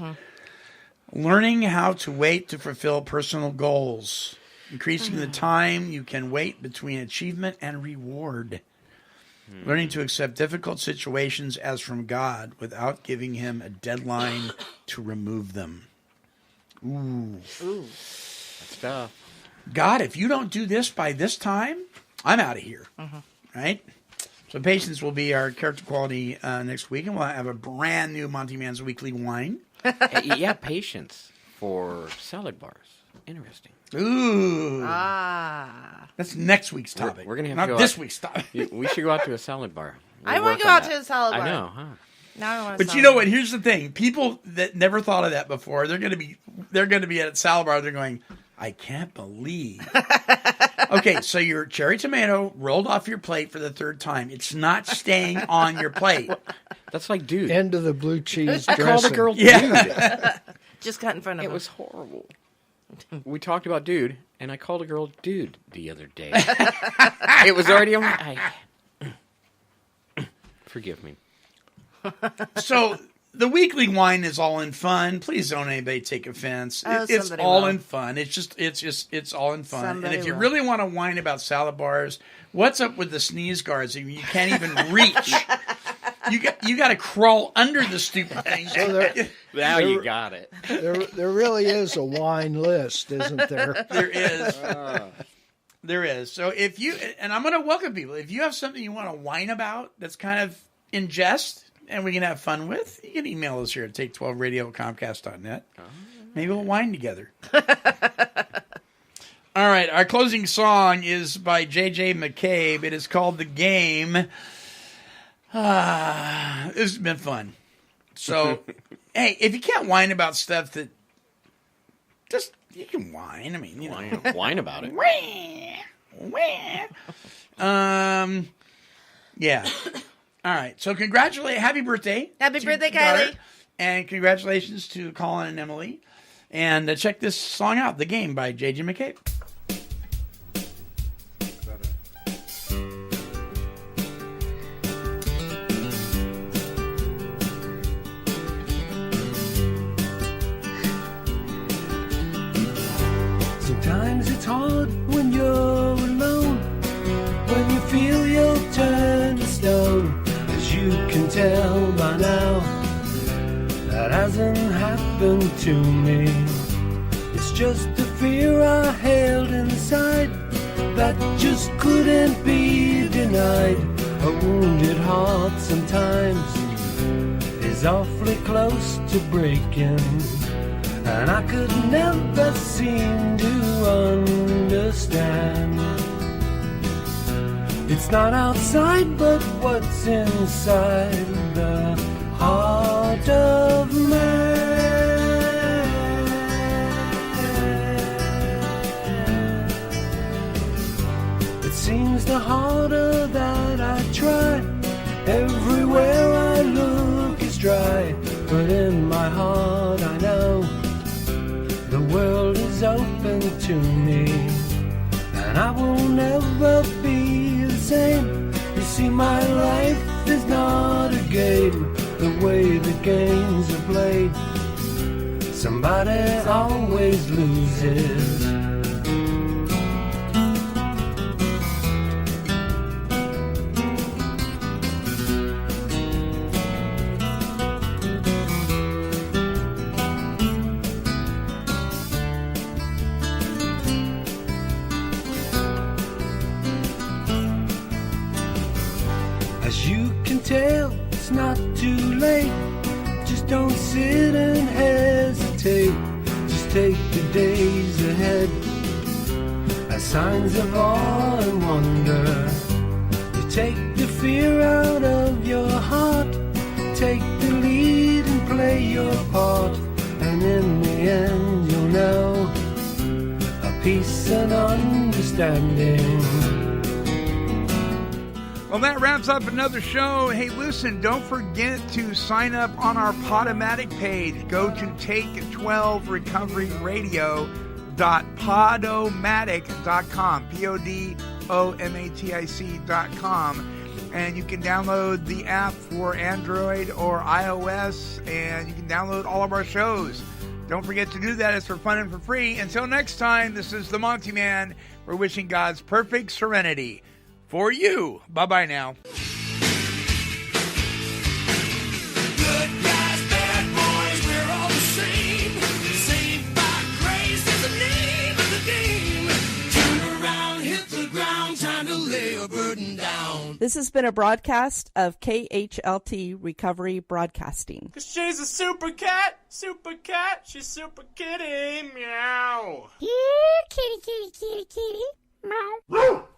Learning how to wait to fulfill personal goals. Increasing the time you can wait between achievement and reward. Learning to accept difficult situations as from God without giving him a deadline to remove them. Ooh.
That's tough.
God, if you don't do this by this time, I'm out of here. Right? So Patience will be our character quality next week, and we'll have a brand new Monty Man's Weekly Wine.
Yeah, Patience for salad bars. Interesting.
Ooh.
Ah.
That's next week's topic.
We're gonna have
not
to go
this
out.
week's topic.
We should go out to a salad bar.
I want to go out to a salad bar.
I know, huh?
Now I want.
But you know what? Here's the thing: people that never thought of that before, they're going to be at a salad bar. They're going, I can't believe. Okay, so your cherry tomato rolled off your plate for the third time. It's not staying on your plate.
That's like, dude.
End of the blue cheese
I
dressing.
called a girl
Yeah.
dude.
Just got in front of him.
It was horrible. We talked about dude, and I called a girl dude the other day. It was already on my... Forgive me.
So the weekly wine is all in fun. Please don't anybody take offense.
Oh,
It's
somebody
all
will.
in fun. It's all in fun.
Somebody
and if you
will.
really want to whine about salad bars, what's up with the sneeze guards? You can't even reach. You got to crawl under the stupid thing.
So
Now you got it.
there really is a wine list, isn't there?
There is. There is. So if you, and I'm going to welcome people, if you have something you want to whine about that's kind of in jest and we can have fun with, you can email us here at take12radio@comcast.net. Maybe we'll whine together. All right. Our closing song is by J.J. McCabe. It is called The Game. This has been fun. So, hey, if you can't whine about stuff that just, you can whine. I mean, you know.
Whine about it.
Yeah. All right. So happy birthday.
Happy
to
birthday,
your daughter.
Kylie.
And congratulations to Colin and Emily. And check this song out, The Game by J.J. McCabe.
Sometimes it's hard when you're alone, when you feel you'll turn to stone. As you can tell by now, that hasn't happened to me. It's just a fear I held inside that just couldn't be denied. A wounded heart sometimes is awfully close to breaking, and I could never seem to understand. It's not outside, but what's inside the heart of man. It seems the harder that I try, everywhere I look is dry. But in my heart I know the world is open to me, and I will never be the same. You see, my life is not a game, the way the games are played. Somebody always loses. As you can tell, it's not too late. Just don't sit and hesitate. Just take the days ahead as signs of awe and wonder. You take the fear out of your heart, take the lead and play your part, and in the end you'll know a peace and understanding.
Well, that wraps up another show. Hey, listen, don't forget to sign up on our Podomatic page. Go to take12recoveryradio.podomatic.com, Podomatic.com. And you can download the app for Android or iOS, and you can download all of our shows. Don't forget to do that. It's for fun and for free. Until next time, this is the Monty Man. We're wishing God's perfect serenity for you. Bye-bye now.
Good guys, bad boys, we're all the same. Saved by grace is the name of the game.
This has been a broadcast of KHLT Recovery Broadcasting.
Cause she's a super cat, she's super kitty, meow.
Here, kitty, kitty, kitty, kitty, meow.